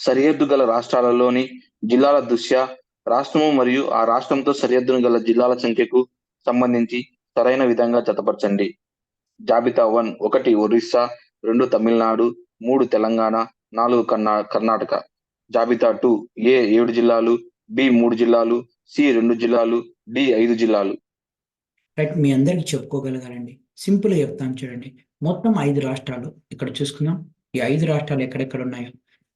సరిహద్దు గల రాష్ట్రాలలోని జిల్లాల దృష్ట్యా రాష్ట్రము మరియు ఆ రాష్ట్రంతో సరిహద్దును గల జిల్లాల సంఖ్యకు సంబంధించి సరైన విధంగా జతపరచండి. జాబితా 1 1 ఒరిస్సా, 2 తమిళనాడు, 3 తెలంగాణ, 4 కర్ణాటక. జాబితా 2 ఏ 7 జిల్లాలు, బి 3 జిల్లాలు, సి 2 జిల్లాలు, డి 5 జిల్లాలు. రైట్, మీ అందరికీ చెప్పుకోగలగాలండి. సింపుల్గా చెప్తాను చూడండి. మొత్తం 5 రాష్ట్రాలు ఇక్కడ చూసుకుందాం. ఈ 5 రాష్ట్రాలు ఎక్కడెక్కడ ఉన్నాయో,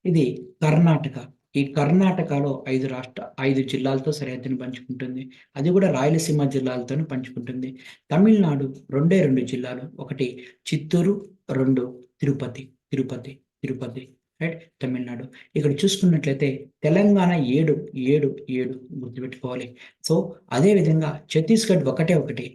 ఇది కర్ణాటక. ఈ కర్ణాటకలో 5 జిల్లాలతో సరిహద్దును పంచుకుంటుంది. అది కూడా రాయలసీమ జిల్లాలతోనూ పంచుకుంటుంది. తమిళనాడు 2 జిల్లాలు, ఒకటి చిత్తూరు, 2 తిరుపతి. రైట్, తమిళనాడు. ఇక్కడ చూసుకున్నట్లయితే తెలంగాణ 7 గుర్తుపెట్టుకోవాలి. సో అదే విధంగా ఛత్తీస్గఢ్ ఒకటి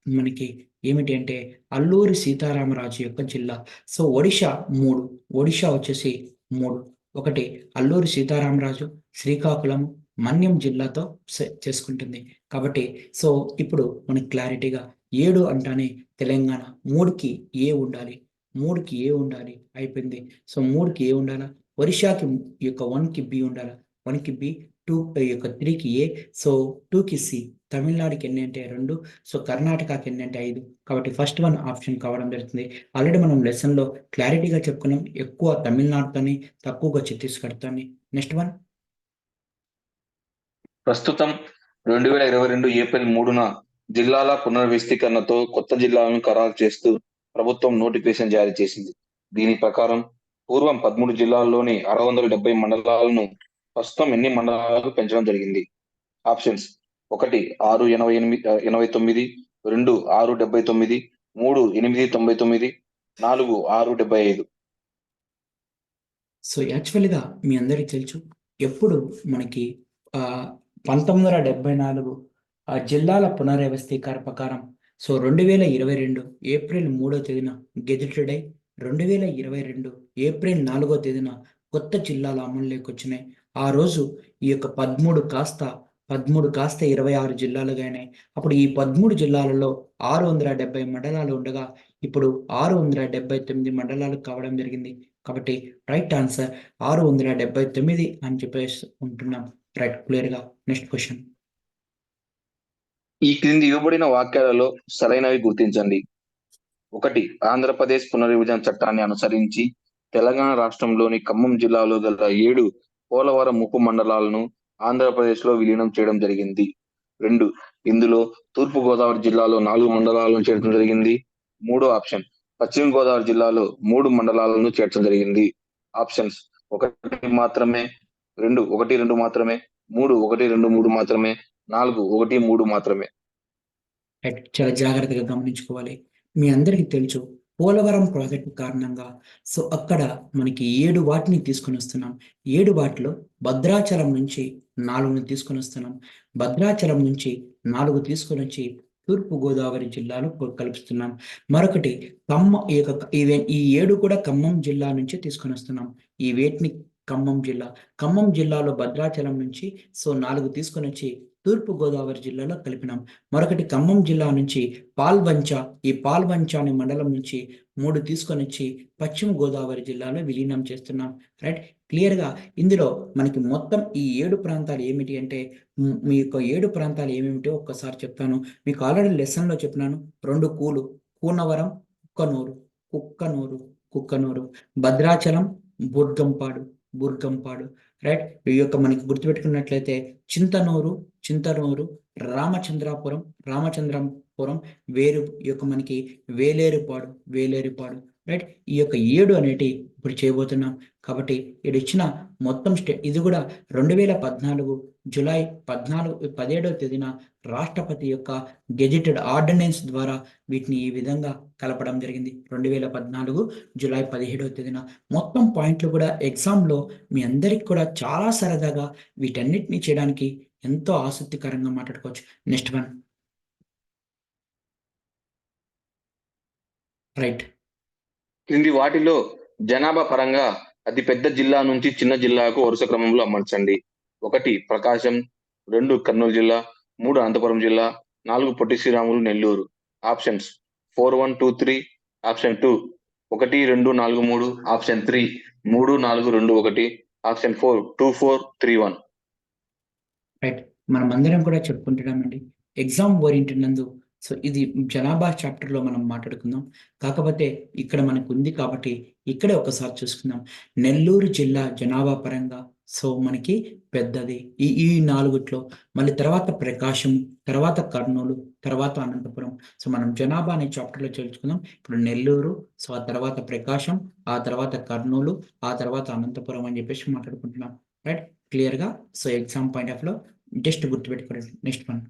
మనకి ఏమిటి అంటే అల్లూరి సీతారామరాజు యొక్క జిల్లా. సో ఒడిషా వచ్చేసి 3, ఒకటి అల్లూరి సీతారామరాజు, శ్రీకాకుళం, మన్యం జిల్లాతో చేసుకుంటుంది. కాబట్టి సో ఇప్పుడు మనకి క్లారిటీగా 7 అంటానే తెలంగాణ, 3కి ఏ ఉండాలి, అయిపోయింది. సో 3కి ఏ ఉండాలా, ఒరిషాకి యొక్క 1కి బి ఉండాలా, 1కి బి, 2 యొక్క 3కి ఏ, సో 2కి సి, తమిళనాడుకి ఎన్ని అంటే 2, సో కర్ణాటకకి ఎన్ని అంటే 5. కాబట్టి ఫస్ట్ వన్ ఆప్షన్ కావడం జరుగుతుంది. ఆల్రెడీ మనం లెసన్లో క్లారిటీగా చెప్పుకున్నాం, ఎక్కువ తమిళనాడుతోని, తక్కువగా ఛత్తీస్గఢ్తోని. Next one. ప్రస్తుతం 2022 ఏప్రిల్ 3న జిల్లాల పునర్వ్యవస్థీకరణతో కొత్త జిల్లాలను ఖరారు చేస్తూ ప్రభుత్వం నోటిఫికేషన్ జారీ చేసింది. దీని ప్రకారం పూర్వం 13 జిల్లాల్లోని 670 మండలాలను ప్రస్తుతం ఎన్ని మండలాలకు పెంచడం జరిగింది? ఆప్షన్స్ 1 689, 2 679, 3 899, 4 675. సో యాక్చువల్గా మీ అందరికీ తెలుసు, ఎప్పుడు మనకి 1974 జిల్లాల పునర్వ్యవస్థీకరణ ప్రకారం, సో 2022 ఏప్రిల్ 3వ తేదీన గెజిటెడ్ అయి 2022 ఏప్రిల్ 4వ తేదీన కొత్త జిల్లాల అమలులోకి వచ్చినాయి. ఆ రోజు ఈ యొక్క 13 కాస్త 26 జిల్లాలుగా అయినాయి. అప్పుడు ఈ 13 జిల్లాలలో 670 మండలాలు ఉండగా ఇప్పుడు 679 మండలాలు కావడం జరిగింది. కాబట్టి రైట్ ఆన్సర్ 679 అని చెప్పేసి ఉంటున్నాం. రైట్, క్లియర్గా. Next question. ఈ క్రింది ఇవ్వబడిన వాక్యాలలో సరైనవి గుర్తించండి. 1 ఆంధ్రప్రదేశ్ పునర్విభజన చట్టాన్ని అనుసరించి తెలంగాణ రాష్ట్రంలోని ఖమ్మం జిల్లాలో గల 7 పోలవరం ముప్పు మండలాలను ఆంధ్రప్రదేశ్ లో విలీనం చేయడం జరిగింది. 2 ఇందులో తూర్పు గోదావరి జిల్లాలో 4 మండలాలను చేర్చడం జరిగింది. 3వ ఆప్షన్ పశ్చిమ గోదావరి జిల్లాలో 3 మండలాలను చేర్చడం జరిగింది. ఆప్షన్స్ 1 మాత్రమే, 2 1 2 మాత్రమే, 3 1 2 3 మాత్రమే, 4 1 3 మాత్రమే. రైట్, చాలా జాగ్రత్తగా గమనించుకోవాలి. మీ అందరికీ తెలుసు, పోలవరం ప్రాజెక్టు కారణంగా సో అక్కడ మనకి 7 వాటిని తీసుకొని వస్తున్నాం. 7 వాటిలో భద్రాచలం నుంచి 4ను తీసుకొని వస్తున్నాం. భద్రాచలం నుంచి 4 తీసుకొని వచ్చి తూర్పు గోదావరి జిల్లాలో కలుపుతున్నాం. మరొకటి ఈ 7 కూడా ఖమ్మం జిల్లా నుంచి తీసుకొని వస్తున్నాం. ఈ వేటిని ఖమ్మం జిల్లాలో భద్రాచలం నుంచి సో 4 తీసుకొని వచ్చి తూర్పు గోదావరి జిల్లాలో కలిపినాం. మరొకటి ఖమ్మం జిల్లా నుంచి పాల్వంచ, ఈ పాల్వంచ అనే మండలం నుంచి 3 తీసుకొని వచ్చి పశ్చిమ గోదావరి జిల్లాలో విలీనం చేస్తున్నాం. రైట్, క్లియర్గా ఇందులో మనకి మొత్తం ఈ 7 ప్రాంతాలు ఏమిటి అంటే, మీ యొక్క 7 ప్రాంతాలు ఏమేమిటో ఒక్కసారి చెప్తాను. మీకు ఆల్రెడీ లెసన్లో చెప్పినాను. 2 కూనవరం, కుక్కనూరు, భద్రాచలం, బుర్గంపాడు. రైట్, ఈ యొక్క మనకి గుర్తుపెట్టుకున్నట్లయితే చింతనూరు, రామచంద్రపురం, ఈ యొక్క మనకి వేలేరుపాడు. రైట్, ఈ యొక్క 7 అనేటి ఇప్పుడు చేయబోతున్నాం. కాబట్టి ఇది ఇచ్చిన మొత్తం ఇది కూడా 2014 జూలై 17వ తేదీన రాష్ట్రపతి యొక్క గెజిటెడ్ ఆర్డినెన్స్ ద్వారా వీటిని ఈ విధంగా కలపడం జరిగింది. 2014 జూలై 17వ తేదీన. మొత్తం పాయింట్లు కూడా ఎగ్జామ్లో మీ అందరికి కూడా చాలా సరదాగా వీటన్నిటిని చేయడానికి ఎంతో ఆసక్తికరంగా మాట్లాడుకోవచ్చు. Next one. రైట్. క్రింది వాటిలో జనాభా పరంగా అతి పెద్ద జిల్లా నుంచి చిన్న జిల్లాకు వరుస క్రమంలో అమర్చండి. 1 ప్రకాశం, 2 కర్నూలు జిల్లా, 3 అనంతపురం జిల్లా, 4 Potti Sriramulu Nellore. Options 4, 1, 2, 3. Option 2 1, 2, 4, 3. Option 3 3, 4, 2, 1. Option 4 2, 4, 3, 1. Right. మనం అందరం కూడా చెప్పుకుంటున్నామండి. ఎగ్జామ్ ఓరియెంటెడ్ నందు సో ఇది జనాభా చాప్టర్‌లో మనం మాట్లాడుకుందాం. కాకపోతే ఇక్కడ మనకుంది కాబట్టి ఇక్కడే ఒకసారి చూసుకుందాం. నెల్లూరు జిల్లా జనాభా పరంగా సో మనకి పెద్దది. ఈ నాలుగిట్లో మళ్ళీ తర్వాత ప్రకాశం, తర్వాత కర్నూలు, తర్వాత అనంతపురం. సో మనం జనాభా అనే చాప్టర్‌లో చేర్చుకుందాం. ఇప్పుడు నెల్లూరు, సో ఆ తర్వాత ప్రకాశం, ఆ తర్వాత కర్నూలు, ఆ తర్వాత అనంతపురం అని చెప్పేసి మాట్లాడుకుంటున్నాం. రైట్. క్లియర్‌గా సో ఎగ్జామ్ పాయింట్ ఆఫ్‌లో జస్ట్ గుర్తుపెట్టుకోండి. Next one.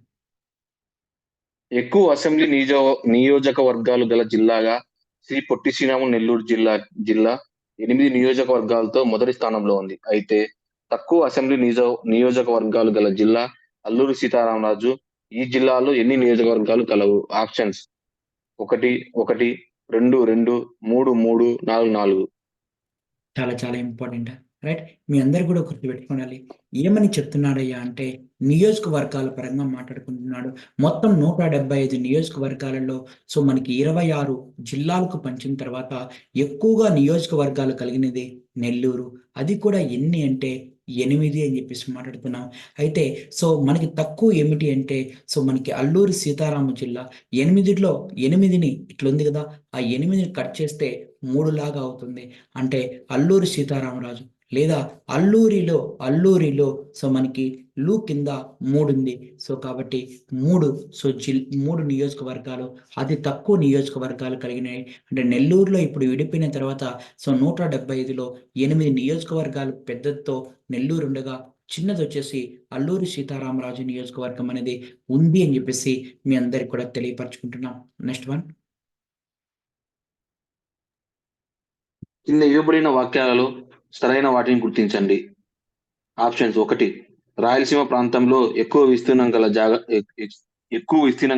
ఎక్కువ అసెంబ్లీ నియోజకవర్గాలు గల జిల్లాగా శ్రీ పొట్టి శ్రీరాములు నెల్లూరు జిల్లా 8 నియోజకవర్గాలతో మొదటి స్థానంలో ఉంది. అయితే తక్కువ అసెంబ్లీ నియోజకవర్గాలు గల జిల్లా అల్లూరి సీతారామరాజు. ఈ జిల్లాలో ఎన్ని నియోజకవర్గాలు కలవు? ఆప్షన్స్ 1, 1, 2, 2, 3, 3, 4, 4. చాలా చాలా ఇంపార్టెంట్. రైట్. మీ అందరూ కూడా గుర్తుపెట్టుకోవాలి. ఏమని చెప్తున్నాడయ్యా అంటే నియోజకవర్గాల పరంగా మాట్లాడుకుంటున్నాడు. మొత్తం 175 నియోజకవర్గాలలో సో మనకి 26 జిల్లాలకు పంచిన తర్వాత ఎక్కువగా నియోజకవర్గాలు కలిగినది నెల్లూరు. అది కూడా ఎన్ని అంటే 8 అని చెప్పేసి మాట్లాడుతున్నాం. అయితే సో మనకి తక్కువ ఏమిటి అంటే సో మనకి అల్లూరి సీతారామ జిల్లా 8లో 8ని ఇట్లుంది కదా! ఆ 8ని కట్ చేస్తే 3 లాగా అవుతుంది. అంటే అల్లూరి సీతారామరాజు లేదా అల్లూరిలో సో మనకి లు కింద 3 ఉంది. సో కాబట్టి 3 సో 3 నియోజకవర్గాలు అతి తక్కువ నియోజకవర్గాలు కలిగినాయి. అంటే నెల్లూరులో ఇప్పుడు విడిపోయిన తర్వాత సో 175లో 8 నియోజకవర్గాలు పెద్దతో నెల్లూరు ఉండగా చిన్నదొచ్చేసి అల్లూరి సీతారామరాజు నియోజకవర్గం అనేది ఉంది అని చెప్పేసి మీ అందరికి కూడా తెలియపరచుకుంటున్నాం. Next one. కింద ఇవ్వబడిన వాక్యాలలో సరైన వాటిని గుర్తించండి. ఆప్షన్స్ 1 రాయలసీమ ప్రాంతంలో ఎక్కువ విస్తీర్ణం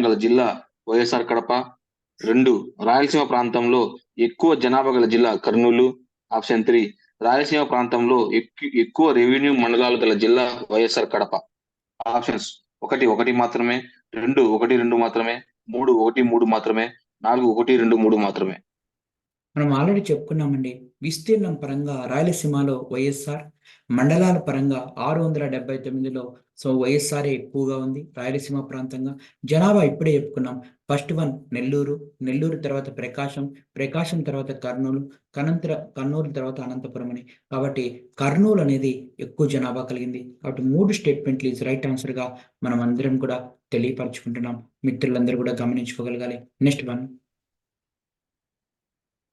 గల జిల్లా వైఎస్ఆర్ కడప. 2 రాయలసీమ ప్రాంతంలో ఎక్కువ జనాభా గల జిల్లా కర్నూలు. ఆప్షన్ 3 రాయలసీమ ప్రాంతంలో ఎక్కువ రెవెన్యూ మండలాలు గల జిల్లా వైఎస్ఆర్ కడప. ఆప్షన్స్ 1, 1 మాత్రమే, 2, 1, 2 మాత్రమే, 3, 1, 3 మాత్రమే, 4, 1, 2, 3 మాత్రమే. మనం ఆల్రెడీ చెప్పుకున్నామండి. విస్తీర్ణం పరంగా రాయలసీమలో వైఎస్ఆర్, మండలాల పరంగా 679లో సో వైఎస్ఆరే ఎక్కువగా ఉంది రాయలసీమ ప్రాంతంగా. జనాభా ఇప్పుడే చెప్పుకున్నాం. ఫస్ట్ వన్ నెల్లూరు తర్వాత ప్రకాశం తర్వాత కర్నూలు తర్వాత అనంతపురం అని. కాబట్టి కర్నూలు అనేది ఎక్కువ జనాభా కలిగింది. కాబట్టి 3 స్టేట్మెంట్లు ఈజ్ రైట్ ఆన్సర్‌గా మనం అందరం కూడా తెలియపరచుకుంటున్నాం. మిత్రులందరూ కూడా గమనించుకోగలగాలి. Next one.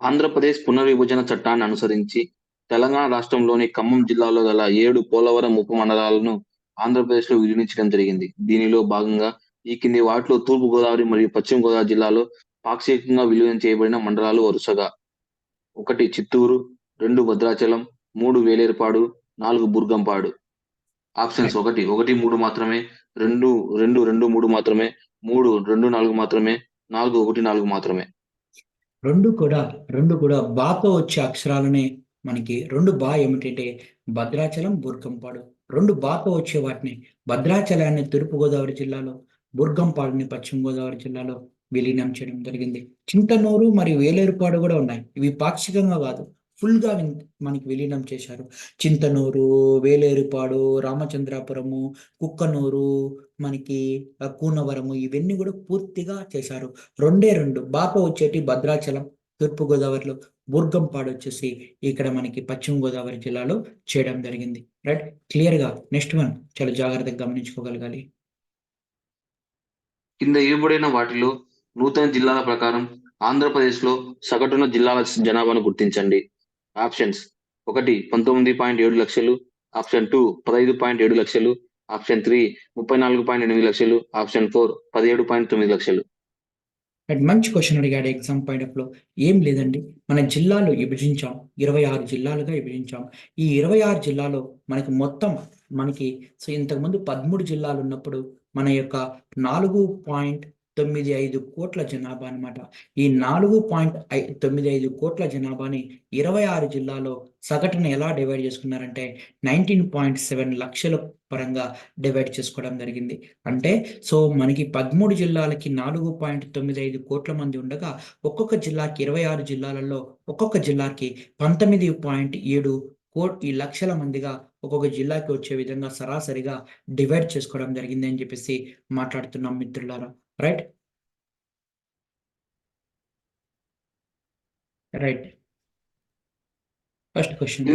ఆంధ్రప్రదేశ్ పునర్విభజన చట్టాన్ని అనుసరించి తెలంగాణ రాష్ట్రంలోని ఖమ్మం జిల్లాలో గల 7 పోలవరం ఉప మండలాలను ఆంధ్రప్రదేశ్‌లో విలీనించడం జరిగింది. దీనిలో భాగంగా ఈ కింది వాటిలో తూర్పు గోదావరి మరియు పశ్చిమ గోదావరి జిల్లాలో పాక్షికంగా విలీనం చేయబడిన మండలాలు వరుసగా 1 చిత్తూరు, 2 భద్రాచలం, 3 వేలేరుపాడు, 4 బుర్గంపాడు. ఆప్షన్స్ 1, 1, 3 మాత్రమే, 2, 2, 2, 3 మాత్రమే, 3, 2, 4 మాత్రమే, 4, 1, 4 మాత్రమే. 2 కూడా బాతో వచ్చే అక్షరాలనే మనకి 2 బా ఏమిటంటే భద్రాచలం, బుర్గంపాడు. 2 బాతో వచ్చే వాటిని భద్రాచలాన్ని తూర్పుగోదావరి జిల్లాలో, బుర్గంపాడుని పశ్చిమ గోదావరి జిల్లాలో విలీనం చేయడం జరిగింది. చింతనూరు మరియు వేలేరుపాడు కూడా ఉన్నాయి. ఇవి పాక్షికంగా కాదు, ఫుల్‌గా మనకి విలీనం చేశారు. చింతనూరు, వేలేరుపాడు, రామచంద్రాపురము, కుక్కనూరు, మనకి కూనవరము ఇవన్నీ కూడా పూర్తిగా చేశారు. 2 బాతో వచ్చేటి భద్రాచలం తూర్పు గోదావరిలో, బుర్గంపాడు వచ్చేసి ఇక్కడ మనకి పశ్చిమ గోదావరి జిల్లాలో చేయడం జరిగింది. రైట్. క్లియర్‌గా నెక్స్ట్ వన్ చాలా జాగ్రత్తగా గమనించుకోగలగాలి. కింద ఇవ్వబడిన వాటిలో నూతన జిల్లాల ప్రకారం ఆంధ్రప్రదేశ్‌లో సగటున జిల్లాల జనాభాను గుర్తించండి. ఆప్షన్స్ 1 19.7 లక్షలు, ఆప్షన్ 2 15.7 లక్షలు, ఆప్షన్ 3 34.8 లక్షలు, ఆప్షన్ 4 17.9 లక్షలు. రైట్. మంచి క్వెషన్ అడిగాడు ఎగ్జామ్ పాయింట్ ఆఫ్‌లో. ఏం లేదండి. మన జిల్లాలు విభజించాం. 26 జిల్లాలుగా విభజించాం. ఈ 26 జిల్లాలో మనకి మొత్తం మనకి సో ఇంతకుముందు 13 జిల్లాలున్నప్పుడు మన యొక్క 4.95 కోట్ల జనాభా అన్నమాట. ఈ 4.95 కోట్ల జనాభాని 26 జిల్లాలో సగటున ఎలా డివైడ్ చేసుకున్నారంటే 19.7 లక్షల పరంగా డివైడ్ చేసుకోవడం జరిగింది. అంటే సో మనకి 13 జిల్లాలకి 4.95 కోట్ల మంది ఉండగా ఒక్కొక్క జిల్లాకి 26 జిల్లాలలో ఒక్కొక్క జిల్లాకి 19.7 ఈ లక్షల మందిగా ఒక్కొక్క జిల్లాకి వచ్చే విధంగా సరాసరిగా డివైడ్ చేసుకోవడం జరిగింది అని చెప్పేసి మాట్లాడుతున్నాం మిత్రులారా. Right right first question.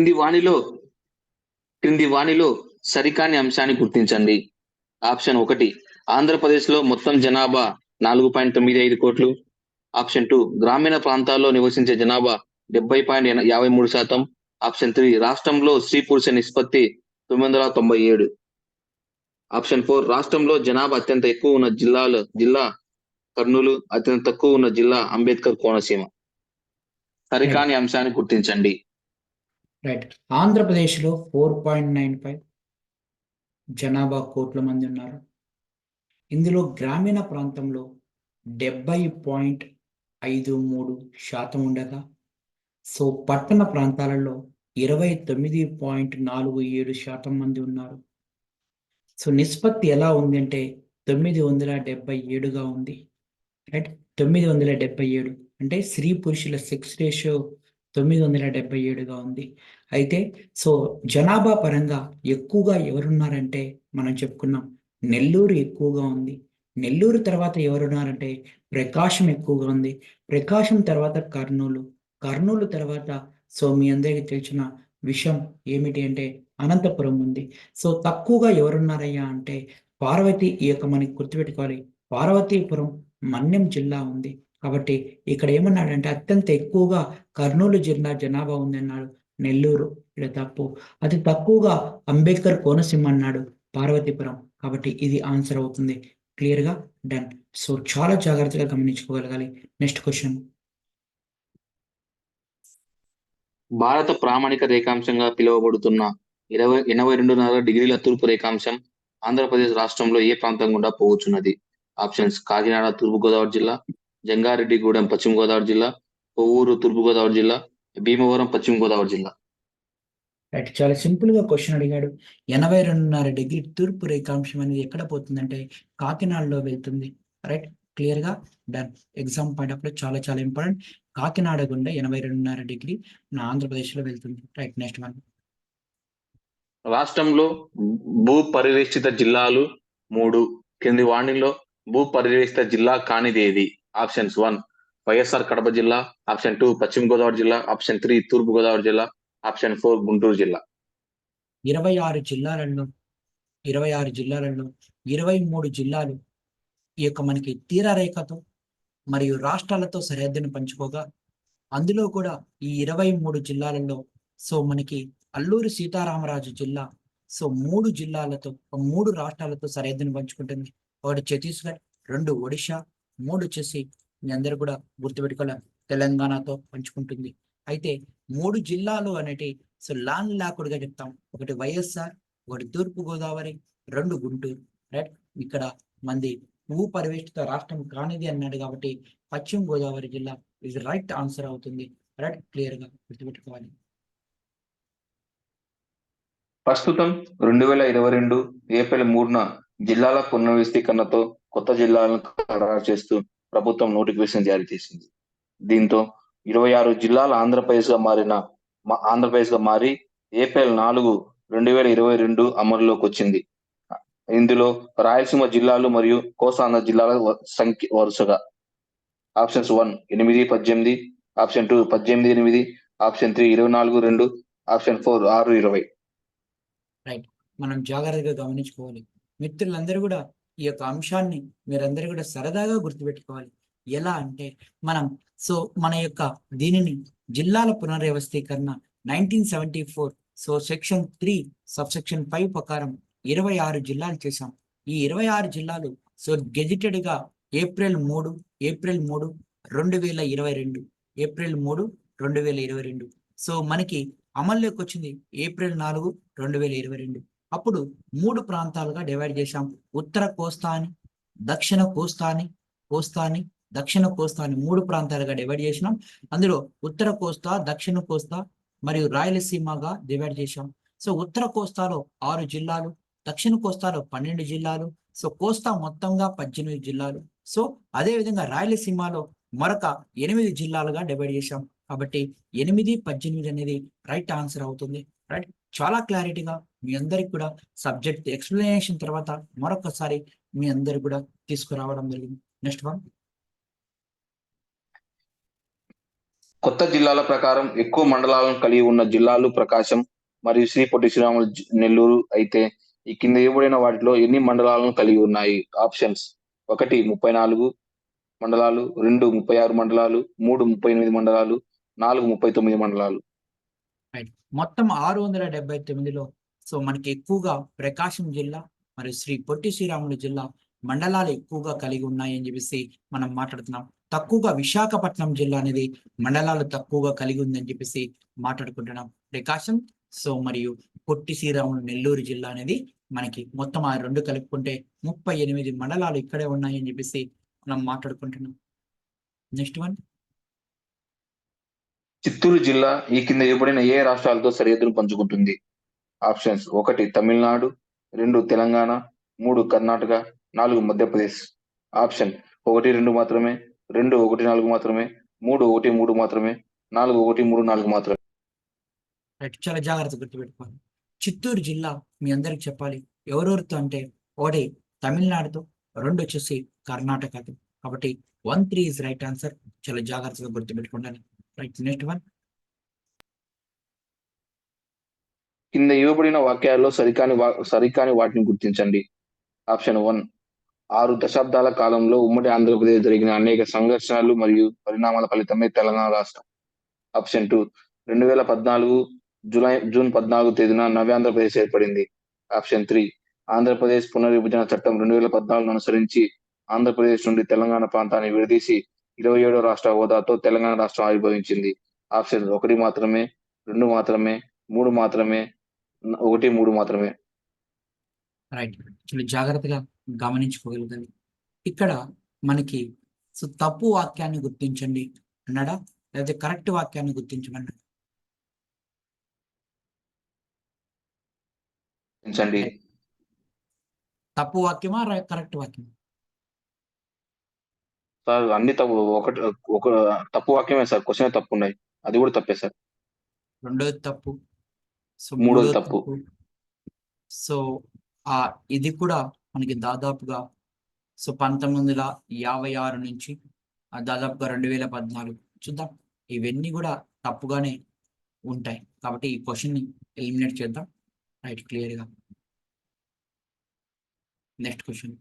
క్రింది వాణిలో సరికాని అంశాన్ని గుర్తించండి. ఆప్షన్ 1, ఆంధ్రప్రదేశ్ లో మొత్తం జనాభా 4.95 కోట్లు. ఆప్షన్ 2, గ్రామీణ ప్రాంతాల్లో నివసించే జనాభా 70.53%. ఆప్షన్ 3, రాష్ట్రంలో స్త్రీ పురుష నిష్పత్తి 997. ఆప్షన్ 4, రాష్ట్రంలో జనాభా అత్యంత ఎక్కువ ఉన్న జిల్లా కర్నూలు, అత్యంత తక్కువ ఉన్న జిల్లా అంబేద్కర్ కోనసీమ. సరికాని అంశాన్ని గుర్తించండి. రైట్. ఆంధ్రప్రదేశ్లో 4.95 జనాభా కోట్ల మంది ఉన్నారు. ఇందులో గ్రామీణ ప్రాంతంలో 70.53% ఉండగా సో పట్టణ ప్రాంతాలలో 29.47% మంది ఉన్నారు. సో నిష్పత్తి ఎలా ఉంది అంటే 977గా ఉంది. రైట్ 977 అంటే స్త్రీ పురుషుల సెక్స్ రేషియో 977గా ఉంది. అయితే సో జనాభా పరంగా ఎక్కువగా ఎవరున్నారంటే మనం చెప్పుకున్నాం నెల్లూరు ఎక్కువగా ఉంది. నెల్లూరు తర్వాత ఎవరున్నారంటే ప్రకాశం ఎక్కువగా ఉంది. ప్రకాశం తర్వాత కర్నూలు తర్వాత సో మీ అందరికీ తెలిసిన విషయం ఏమిటి అంటే అనంతపురం ఉంది. సో తక్కువగా ఎవరున్నారయ్యా అంటే పార్వతి, ఈ యొక్క మనకి గుర్తుపెట్టుకోవాలి, పార్వతీపురం మన్యం జిల్లా ఉంది. కాబట్టి ఇక్కడ ఏమన్నాడంటే అత్యంత ఎక్కువగా కర్నూలు జిల్లా జనాభా ఉంది అన్నాడు. నెల్లూరు ఇక్కడ తప్పు. అతి తక్కువగా అంబేద్కర్ కోనసీమ అన్నాడు, పార్వతీపురం. కాబట్టి ఇది ఆన్సర్ అవుతుంది. క్లియర్గా డన్. సో చాలా జాగ్రత్తగా గమనించుకోగలగాలి. Next question. భారత ప్రామాణిక రేఖాంశంగా పిలువబడుతున్న 82.5 డిగ్రీల తూర్పు రేఖాంశం ఆంధ్రప్రదేశ్ రాష్ట్రంలో ఏ ప్రాంతం గుండా పోవచ్చున్నది? ఆప్షన్స్: కాకినాడ తూర్పు గోదావరి జిల్లా, జంగారెడ్డిగూడెం పశ్చిమ గోదావరి జిల్లా, కొవ్వూరు తూర్పు గోదావరి జిల్లా, భీమవరం పశ్చిమ గోదావరి జిల్లా. రైట్. చాలా సింపుల్ గా క్వశ్చన్ అడిగాడు. 82.5 డిగ్రీ తూర్పు రేఖాంశం అనేది ఎక్కడ పోతుందంటే కాకినాడలో వెళ్తుంది. రైట్, క్లియర్ గా డన్. ఎగ్జామ్ పాయింట్ ఆఫ్ లో చాలా చాలా ఇంపార్టెంట్. కాకినాడ గుండా 82.5 డిగ్రీ మన ఆంధ్రప్రదేశ్ లో వెళ్తుంది. Right, next one. రాష్ట్రంలో భూ పరివేష్టిత జిల్లాలు 3. కింది వాణిలో భూ పరివేష్టిత జిల్లా కానిది ఏది? ఆప్షన్స్: 1, వైఎస్ఆర్ కడప జిల్లా. ఆప్షన్ 2, పశ్చిమ గోదావరి జిల్లా. ఆప్షన్ 3, తూర్పు గోదావరి జిల్లా. ఆప్షన్ 4, గుంటూరు జిల్లా. 26 జిల్లాలలో 23 జిల్లాలు ఈ యొక్క మనకి తీరరేఖతో మరియు రాష్ట్రాలతో సరిహద్దును పంచుకోగా అందులో కూడా ఈ 23 జిల్లాలలో సో మనకి అల్లూరి సీతారామరాజు జిల్లా సో 3 జిల్లాలతో 3 రాష్ట్రాలతో సరిహద్దును పంచుకుంటుంది. 1 ఛత్తీస్గఢ్, 2 ఒడిశా, 3 వచ్చేసి మీ అందరూ కూడా గుర్తుపెట్టుకోవాలి తెలంగాణతో పంచుకుంటుంది. అయితే 3 జిల్లాలు అనేటి సో ల్యాండ్ లాక్డ్గా చెప్తాం. 1 వైఎస్ఆర్, 1 తూర్పు గోదావరి, 2 గుంటూరు. రైట్, ఇక్కడ మంది భూ పరివేష్టిత రాష్ట్రం కానిది అన్నాడు కాబట్టి పశ్చిమ గోదావరి జిల్లా ఇది రైట్ ఆన్సర్ అవుతుంది. రైట్, క్లియర్ గా గుర్తుపెట్టుకోవాలి. ప్రస్తుతం 2022 ఏప్రిల్ 3న జిల్లాల పునర్వ్యవస్థీకరణతో కొత్త జిల్లాలను ఖరారు చేస్తూ ప్రభుత్వం నోటిఫికేషన్ జారీ చేసింది. దీంతో 26 జిల్లాల ఆంధ్రప్రదేశ్ గా మారి ఏప్రిల్ 4, 2022 అమలులోకి వచ్చింది. ఇందులో రాయలసీమ జిల్లాలు మరియు కోస్తాంధ్ర జిల్లాల సంఖ్య వరుసగా options: 1, 8, 18. Option 2, 18, 8. Option 3, 24, 2. Option 4, 6, 20. Right, మనం జాగ్రత్తగా గమనించుకోవాలి. మిత్రులందరూ కూడా ఈ యొక్క అంశాన్ని మీరందరూ కూడా సరదాగా గుర్తుపెట్టుకోవాలి. ఎలా అంటే మనం సో మన యొక్క దీనిని జిల్లాల పునర్వ్యవస్థీకరణ 1974 సో సెక్షన్ 3 సబ్సెక్షన్ 5 ప్రకారం 26 జిల్లాలు చేశాం. ఈ 26 జిల్లాలు సో గెజిటెడ్ గా ఏప్రిల్ 3, 2022 ఏప్రిల్ 3, 2022 సో మనకి అమల్లోకి వచ్చింది ఏప్రిల్ 4, 2022. అప్పుడు 3 ప్రాంతాలుగా డివైడ్ చేశాం. ఉత్తర కోస్తా అని, దక్షిణ కోస్తా అని, కోస్తాని, దక్షిణ కోస్తాని 3 ప్రాంతాలుగా డివైడ్ చేసినాం. అందులో ఉత్తర కోస్తా, దక్షిణ కోస్తా మరియు రాయలసీమగా డివైడ్ చేశాం. సో ఉత్తర కోస్తాలో 6 జిల్లాలు, దక్షిణ కోస్తాలో 12 జిల్లాలు, సో కోస్తా మొత్తంగా 18 జిల్లాలు. సో అదే విధంగా రాయలసీమలో మరొక 8 జిల్లాలుగా డివైడ్ చేశాం. కాబట్టి 8, 18 అనేది రైట్ ఆన్సర్ అవుతుంది. రైట్, చాలా క్లారిటీగా మీ అందరికి కూడా సబ్జెక్ట్ ఎక్స్ప్లెనేషన్ తర్వాత మరొకసారి మీ అందరికి కూడా తీసుకురావడం జరిగింది. Next one. కొత్త జిల్లాల ప్రకారం ఎక్కువ మండలాలను కలిగి ఉన్న జిల్లాలు ప్రకాశం మరియు శ్రీ పొట్టి శ్రీరాములు నెల్లూరు అయితే ఈ కింద ఇవ్వబడిన వాటిలో ఎన్ని మండలాలను కలిగి ఉన్నాయి? ఆప్షన్స్: 1 34 మండలాలు, 2 36 మండలాలు, 3 38 మండలాలు, 4 39 మండలాలు. రైట్, మొత్తం 679లో సో మనకి ఎక్కువగా ప్రకాశం జిల్లా మరియు శ్రీ పొట్టి శ్రీరాములు జిల్లా మండలాలు ఎక్కువగా కలిగి ఉన్నాయి అని చెప్పేసి మనం మాట్లాడుతున్నాం. తక్కువగా విశాఖపట్నం జిల్లా అనేది మండలాలు తక్కువగా కలిగి ఉందని చెప్పేసి మాట్లాడుకుంటున్నాం. ప్రకాశం సో మరియు పొట్టి శ్రీరాములు నెల్లూరు జిల్లా అనేది మనకి మొత్తం ఆ రెండు కలుపుకుంటే 38 మండలాలు ఇక్కడే ఉన్నాయి అని చెప్పేసి మనం మాట్లాడుకుంటున్నాం. Next one. చిత్తూరు జిల్లా ఈ కింద ఇవ్వబడిన ఏ రాష్ట్రాలతో సరిహద్దును పంచుకుంటుంది? ఆప్షన్స్: 1 తమిళనాడు, 2 తెలంగాణ, 3 కర్ణాటక, 4 మధ్యప్రదేశ్. ఆప్షన్: 1 2 మాత్రమే, 2 1 4 మాత్రమే, 3 1 3 మాత్రమే, 4 1 3 4 మాత్రమే. రైట్, చాలా జాగ్రత్త గుర్తుపెట్టుకోవాలి. చిత్తూరు జిల్లా మీ అందరికి చెప్పాలి ఎవరెవరితో అంటే, 1 తమిళనాడుతో, 2 వచ్చేసి కర్ణాటకతో. కాబట్టి 1, 3 ఇస్ రైట్ ఆన్సర్. చాలా జాగ్రత్తగా గుర్తుపెట్టుకోండి. Right, next one. కింద ఇవ్వబడిన వాక్యాల్లో సరికాని వాటిని గుర్తించండి. ఆప్షన్ 1: 6 దశాబ్దాల కాలంలో ఉమ్మడి ఆంధ్రప్రదేశ్ జరిగిన అనేక సంఘర్షణలు మరియు పరిణామాల ఫలితమే తెలంగాణ రాష్ట్రం. ఆప్షన్ 2: 2014 జూన్ 14 తేదీన నవ్య ఆంధ్రప్రదేశ్ ఏర్పడింది. ఆప్షన్ 3: ఆంధ్రప్రదేశ్ పునర్విభజన చట్టం 2014 అనుసరించి ఆంధ్రప్రదేశ్ నుండి తెలంగాణ ప్రాంతాన్ని విడదీసి 27వ రాష్ట్ర హోదాతో తెలంగాణ రాష్ట్రం ఆవిర్భవించింది. ఆప్షన్ 1 మాత్రమే, 2 మాత్రమే, 3 మాత్రమే, 1 3 మాత్రమే. రైట్, చాలా జాగ్రత్తగా గమనించుకోగలగాలి. ఇక్కడ మనకి సో తప్పు వాక్యాన్ని గుర్తించండి అన్నాడా, లేకపోతే కరెక్ట్ వాక్యాన్ని గుర్తించమన్నాడా? గుర్తించండి. తప్పు వాక్యమా కరెక్ట్ వాక్యమా? సార్ అన్ని ఒక తప్పు వాక్యమే సార్. క్వశ్చన్ తప్పు ఉన్నాయి, అది కూడా తప్పే సార్. రెండోది తప్పు, సో మూడోది మూడోది తప్పు. తప్పు. సో ఇది కూడా మనకి దాదాపుగా సో 1956 నుంచి దాదాపుగా 2014 చూద్దాం. ఇవన్నీ కూడా తప్పుగానే ఉంటాయి. కాబట్టి ఈ క్వశ్చన్ని ఎలిమినేట్ చేద్దాం. రైట్, క్లియర్గా. Next question.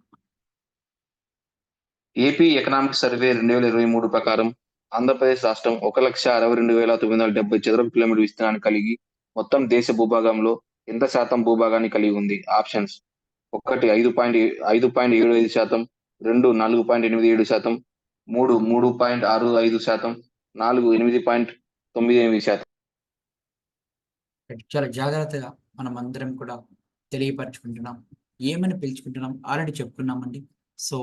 AP economic survey 2023 ప్రకారం ఆంధ్రప్రదేశ్ రాష్ట్రం 1,62,970 చదరపు కిలోమీటర్ విస్తీర్ణాన్ని కలిగి మొత్తం దేశ భూభాగంలో ఎంత శాతం భూభాగాన్ని కలిగి ఉంది? ఆప్షన్స్: 1 5.75%, 2 4.87%, 3 3.65%, 4 8.98%. చాలా జాగ్రత్తగా మనం అందరం కూడా తెలియపరచుకుంటున్నాం. ఏమని పిలుచుకుంటున్నాం ఆల్రెడీ చెప్పుకున్నామండి. సో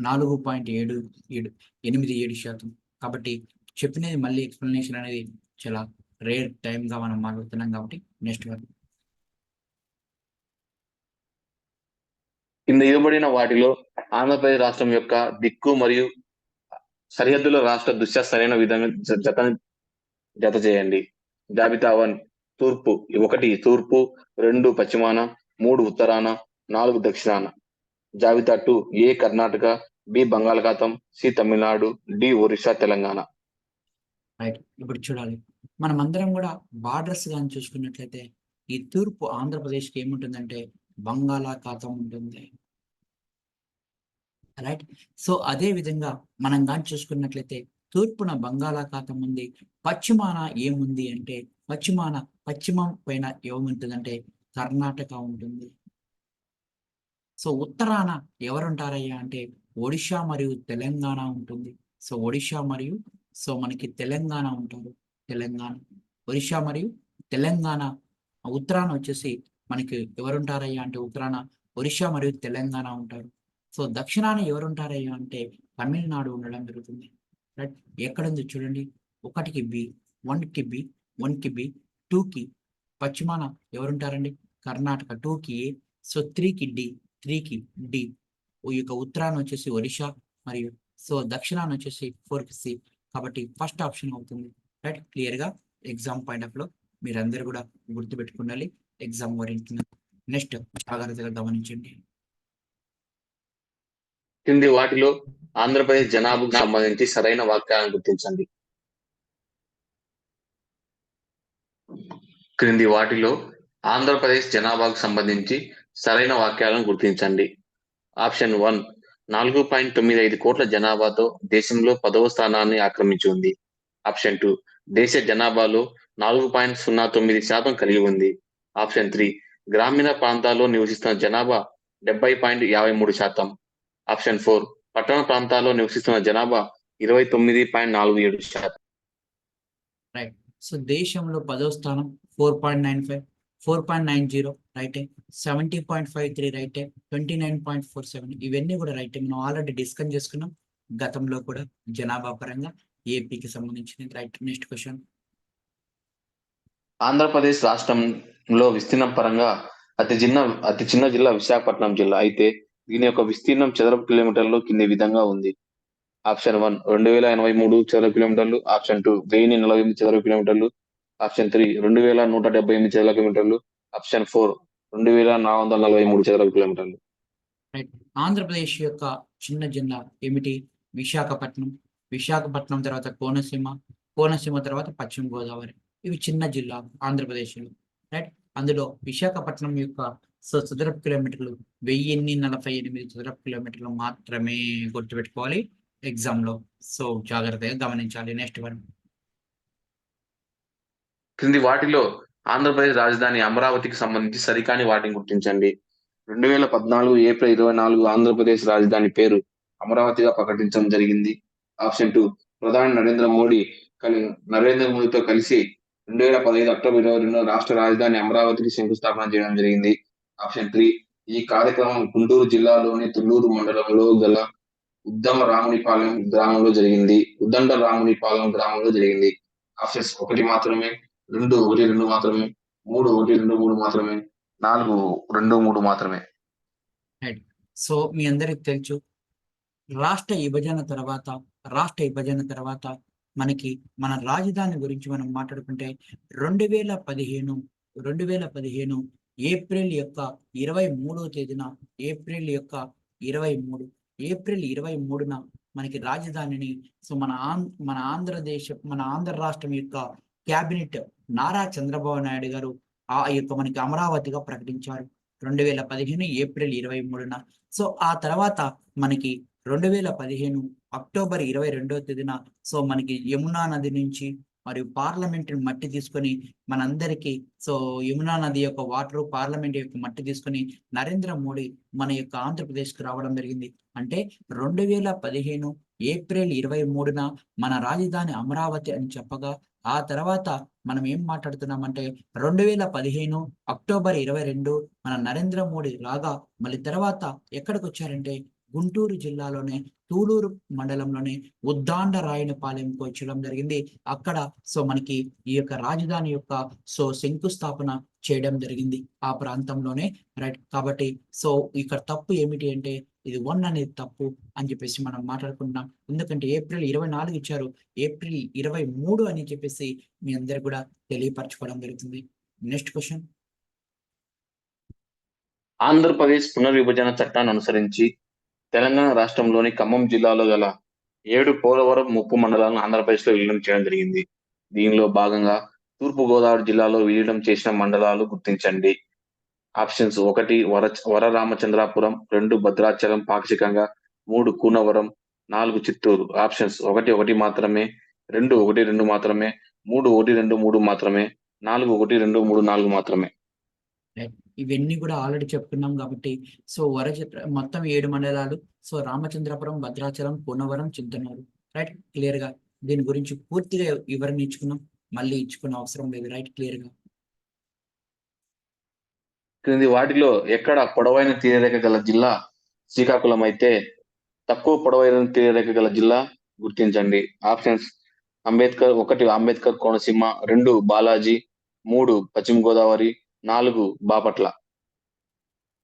4.87%. కాబట్టి చెప్పినది మళ్ళీ ఎక్స్ప్లెనేషన్ అనేది చాలా రేర్ టైంగా మనం మాట్లాడుతున్నాం. కాబట్టి నెక్స్ట్ వన్. కింద ఇవ్వబడిన వాటిలో ఆంధ్రప్రదేశ్ రాష్ట్రం యొక్క దిక్కు మరియు సరిహద్దుల రాష్ట్ర దృష్ట్యా సరైన విధంగా జత చేయండి. జాబితా 1: తూర్పు. 1 తూర్పు, 2 పశ్చిమాన, 3 ఉత్తరాన, 4 దక్షిణాన. జాబితా 2: ఏ కర్ణాటక, బి బంగాళాఖాతం, C Tamil Nadu, D Orissa, Telangana. Right, ఇప్పుడు చూడాలి మనం అందరం కూడా బార్డర్స్ కానీ చూసుకున్నట్లయితే ఈ తూర్పు ఆంధ్రప్రదేశ్కి ఏముంటుందంటే బంగాళాఖాతం ఉంటుంది. రైట్, సో అదే విధంగా మనం కానీ చూసుకున్నట్లయితే తూర్పున బంగాళాఖాతం ఉంది, పశ్చిమాన ఏముంది అంటే పశ్చిమం పైన ఏముంటుందంటే కర్ణాటక ఉంటుంది. సో ఉత్తరాన ఎవరుంటారయ్యా అంటే ఒడిషా మరియు తెలంగాణ ఉంటుంది. సో ఒడిషా మరియు సో మనకి తెలంగాణ ఉంటారు. ఒడిషా మరియు తెలంగాణ. ఉత్తరాన వచ్చేసి మనకి ఎవరుంటారయ్యా అంటే ఉత్తరాన ఒడిషా మరియు తెలంగాణ ఉంటారు. సో దక్షిణాన ఎవరుంటారయ్యా అంటే తమిళనాడు ఉండడం జరుగుతుంది. రైట్, ఎక్కడుంది చూడండి, 1కి బి, 1కి బి, 1కి బి, 2కి పశ్చిమాన ఎవరుంటారండి, కర్ణాటక, 2కి ఏ, సో 3కి డి, 3కి డి, ఈ యొక్క ఉత్తరాన వచ్చేసి ఒరిషా, మరియు సో దక్షిణాన వచ్చేసి 4కి సి. కాబట్టి ఫస్ట్ ఆప్షన్ అవుతుంది. రైట్, క్లియర్గా ఎగ్జామ్ పాయింట్ ఆఫ్ లో మీరందరూ కూడా గుర్తుపెట్టుకుండాలి ఎగ్జామ్ ఓరియంటెడ్. నెక్స్ట్ జాగ్రత్తగా గమనించండి. క్రింది వాటిలో ఆంధ్రప్రదేశ్ జనాభాకు సంబంధించి సరైన వాక్యాలను గుర్తించండి. క్రింది వాటిలో ఆంధ్రప్రదేశ్ జనాభాకు సంబంధించి సరైన వాక్యాలను గుర్తించండి. ఆప్షన్ 1, 4.95 కోట్ల జనాభాతో దేశంలో 10వ స్థానాన్ని ఆక్రమించి ఉంది. ఆప్షన్ 2, దేశ జనాభాలో 4.09% కలిగి ఉంది. ఆప్షన్ 3, గ్రామీణ ప్రాంతాల్లో నివసిస్తున్న జనాభా 70.53%. ఆప్షన్ 4, పట్టణ ప్రాంతాల్లో నివసిస్తున్న జనాభా 29.47%. రైట్, సో దేశంలో 10వ స్థానం 4.95, 4.90 రైటే, 70.53 రైటే, 29.47 ఇవన్నీ కూడా రైటే. మనం ఆల్రెడీ డిస్కస్ చేసుకున్నాం గతంలో కూడా జనాభా పరంగా ఏపీకి సంబంధించింది. Right, next question. ఆంధ్రప్రదేశ్ రాష్ట్రంలో విస్తీర్ణం పరంగా అతి చిన్న జిల్లా విశాఖపట్నం జిల్లా అయితే దీని యొక్క విస్తీర్ణం చదరపు కిలోమీటర్లు కింది విధంగా ఉంది. ఆప్షన్ 1, 2083 చదరపు కిలోమీటర్లు. ఆప్షన్ 2, 1048 చదరపు కిలోమీటర్లు. ఆప్షన్ 3, 2178 చదరపు కిలోమీటర్లు. ఆప్షన్ 4, 2443 చదరపు కిలోమీటర్లు. రైట్, ఆంధ్రప్రదేశ్ యొక్క చిన్న జిల్లా ఏమిటి, విశాఖపట్నం. విశాఖపట్నం తర్వాత కోనసీమ, కోనసీమ తర్వాత పశ్చిమ గోదావరి. ఇవి చిన్న జిల్లా ఆంధ్రప్రదేశ్లో. రైట్, అందులో విశాఖపట్నం యొక్క సో చదరపు కిలోమీటర్లు 1048 చదరపు కిలోమీటర్లు మాత్రమే గుర్తుపెట్టుకోవాలి ఎగ్జామ్ లో. సో జాగ్రత్తగా గమనించాలి. Next one. క్రింది వాటిలో ఆంధ్రప్రదేశ్ రాజధాని అమరావతికి సంబంధించి సరికాని వాటిని గుర్తించండి. 2014 ఏప్రిల్ 24 ఆంధ్రప్రదేశ్ రాజధాని పేరు అమరావతిగా ప్రకటించడం జరిగింది. ఆప్షన్ 2, ప్రధాని నరేంద్ర మోడీతో కలిసి 2015 అక్టోబర్ 22 రాష్ట్ర రాజధాని అమరావతికి శంకుస్థాపన చేయడం జరిగింది. ఆప్షన్ 3, ఈ కార్యక్రమం గుంటూరు జిల్లాలోని తుళ్లూరు మండలంలో గల ఉద్దండ రామునిపాలెం గ్రామంలో జరిగింది. ఆప్షన్స్ 1 మాత్రమే, 2 1 2 మాత్రమే, 3 1 2 3 మాత్రమే, 4 2 3 మాత్రమే. రైట్, సో మీ అందరికి తెలుసు రాష్ట్ర విభజన తర్వాత మనకి మన రాజధాని గురించి మనం మాట్లాడుకుంటే 2015 ఏప్రిల్ యొక్క 23వ తేదీన ఏప్రిల్ 23న మనకి రాజధానిని సో మన ఆంధ్ర రాష్ట్రం యొక్క క్యాబినెట్ నారా చంద్రబాబు నాయుడు గారు ఆ యొక్క మనకి అమరావతిగా ప్రకటించారు 2015 ఏప్రిల్ 23న. సో ఆ తర్వాత మనకి 2015 అక్టోబర్ 22వ తేదీన సో మనకి యమునా నది నుంచి మరియు పార్లమెంట్ మట్టి తీసుకొని మనందరికీ సో యమునా నది యొక్క వాటర్ పార్లమెంట్ యొక్క మట్టి తీసుకొని నరేంద్ర మోడీ మన యొక్క ఆంధ్రప్రదేశ్కి రావడం జరిగింది. అంటే 2015 ఏప్రిల్ 23న మన రాజధాని అమరావతి అని చెప్పగా ఆ తర్వాత మనం ఏం మాట్లాడుతున్నామంటే 2015 అక్టోబర్ 22 మన నరేంద్ర మోడీ రాగా మళ్ళీ తర్వాత ఎక్కడికి వచ్చారంటే గుంటూరు జిల్లాలోనే తూలూరు మండలంలోనే ఉద్దాండరాయనిపాలెంకి వచ్చడం జరిగింది. అక్కడ సో మనకి ఈ యొక్క రాజధాని యొక్క సో శంకుస్థాపన చేయడం జరిగింది ఆ ప్రాంతంలోనే. రైట్, కాబట్టి సో ఇక్కడ తప్పు ఏమిటి అంటే ఇది 1 అనేది తప్పు అని చెప్పేసి మనం మాట్లాడుకుంటున్నాం. ఎందుకంటే ఏప్రిల్ 24 ఇచ్చారు, ఏప్రిల్ 23 అని చెప్పేసి మీ అందరు కూడా తెలియపరచుకోవడం జరుగుతుంది. Next question. ఆంధ్రప్రదేశ్ పునర్విభజన చట్టాన్ని అనుసరించి తెలంగాణ రాష్ట్రంలోని ఖమ్మం జిల్లాలో గల 7 పోలవరం ముప్పు మండలాలను ఆంధ్రప్రదేశ్లో విలీనం చేయడం జరిగింది. దీనిలో భాగంగా తూర్పు గోదావరి జిల్లాలో విలీనం చేసిన మండలాలు గుర్తించండి. ఆప్షన్స్ 1 వరరామచంద్రాపురం, 2 భద్రాచలం పాక్షికంగా, 3 కూనవరం, 4 చిత్తూరు. ఆప్షన్స్ 1 1 మాత్రమే, 2 1 2 మాత్రమే, 3 1 2 3 మాత్రమే, 4 1 2 3 4 మాత్రమే. ఇవన్నీ కూడా ఆల్రెడీ చెప్పుకున్నాం కాబట్టి సో మొత్తం 7 మండలాలు. So Ramachandrapuram, Bhadrachalam, Kunavaram, Chinthanuru. Right, clear గా దీని గురించి పూర్తిగా వివరణ ఇచ్చుకున్నాం, మళ్ళీ ఇచ్చుకున్న అవసరం లేదు. రైట్, క్లియర్ గా. క్రింది వాటిలో ఎక్కడ పొడవైన తీరరేఖ గల జిల్లా శ్రీకాకుళం అయితే తక్కువ పొడవైన తీరరేఖ గల జిల్లా గుర్తించండి. ఆప్షన్స్ అంబేద్కర్ కోనసీమ, 2 బాలాజీ, 3 పశ్చిమ గోదావరి, 4 బాపట్ల.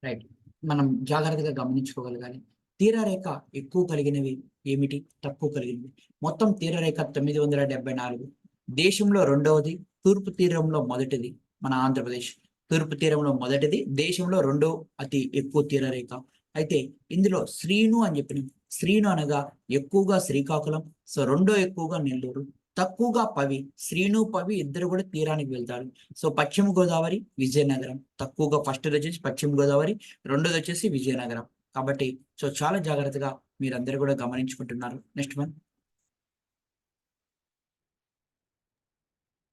రైట్. మనం జాగ్రత్తగా గమనించుకోగలగాలి. తీరరేఖ ఎక్కువ కలిగినవి ఏమిటి, తక్కువ కలిగినవి. మొత్తం తీరరేఖ 974. దేశంలో రెండవది, తూర్పు తీరంలో మొదటిది మన ఆంధ్రప్రదేశ్. తూర్పు తీరంలో మొదటిది, దేశంలో రెండో అతి ఎక్కువ తీరరేఖ. అయితే ఇందులో శ్రీను అని చెప్పినాం. శ్రీను అనగా ఎక్కువగా శ్రీకాకుళం, సో రెండో ఎక్కువగా నెల్లూరు, తక్కువగా పవి. శ్రీను, పవి ఇద్దరు కూడా తీరానికి వెళ్తారు. సో పశ్చిమ గోదావరి, విజయనగరం. తక్కువగా ఫస్ట్ వచ్చేసి పశ్చిమ గోదావరి, రెండోది వచ్చేసి విజయనగరం. కాబట్టి సో చాలా జాగ్రత్తగా మీరందరూ కూడా గమనించుకుంటున్నారు. Next one.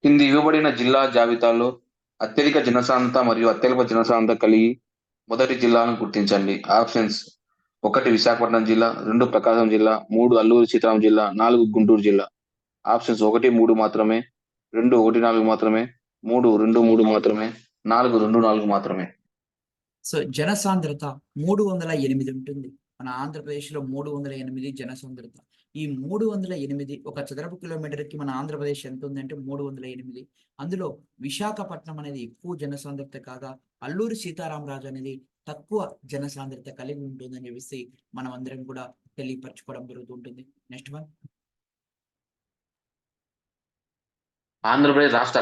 కింది ఇవ్వబడిన జిల్లా జాబితాలో అత్యధిక జనసాంద్రత మరియు అత్యల్ప జనసాంద్రత కలిగి మొదటి జిల్లాను గుర్తించండి. ఆప్షన్స్ 1 విశాఖపట్నం జిల్లా, 2 ప్రకాశం జిల్లా, 3 అల్లూరు సీతారాం జిల్లా, 4 గుంటూరు జిల్లా. ఆప్షన్స్ 1, 3 మాత్రమే, 2, 1, 4 మాత్రమే, 3, 2, 3 మాత్రమే, 4, 2, 4 మాత్రమే. సో జనసాంద్రత 308 ఉంటుంది. మన ఆంధ్రప్రదేశ్లో 308 జనసాంద్రత. ఈ 308 ఒక చదరపు కిలోమీటర్కి మన ఆంధ్రప్రదేశ్ ఎంత ఉందంటే 308. అందులో విశాఖపట్నం అనేది ఎక్కువ జనసాంద్రత కాగా, అల్లూరి సీతారామరాజు అనేది తక్కువ జనసాంద్రత కలిగి ఉంటుందని చెప్పేసి మనం అందరం కూడా తెలియపరచుకోవడం జరుగుతుంటుంది. Next one. ఆంధ్రప్రదేశ్ రాష్ట్ర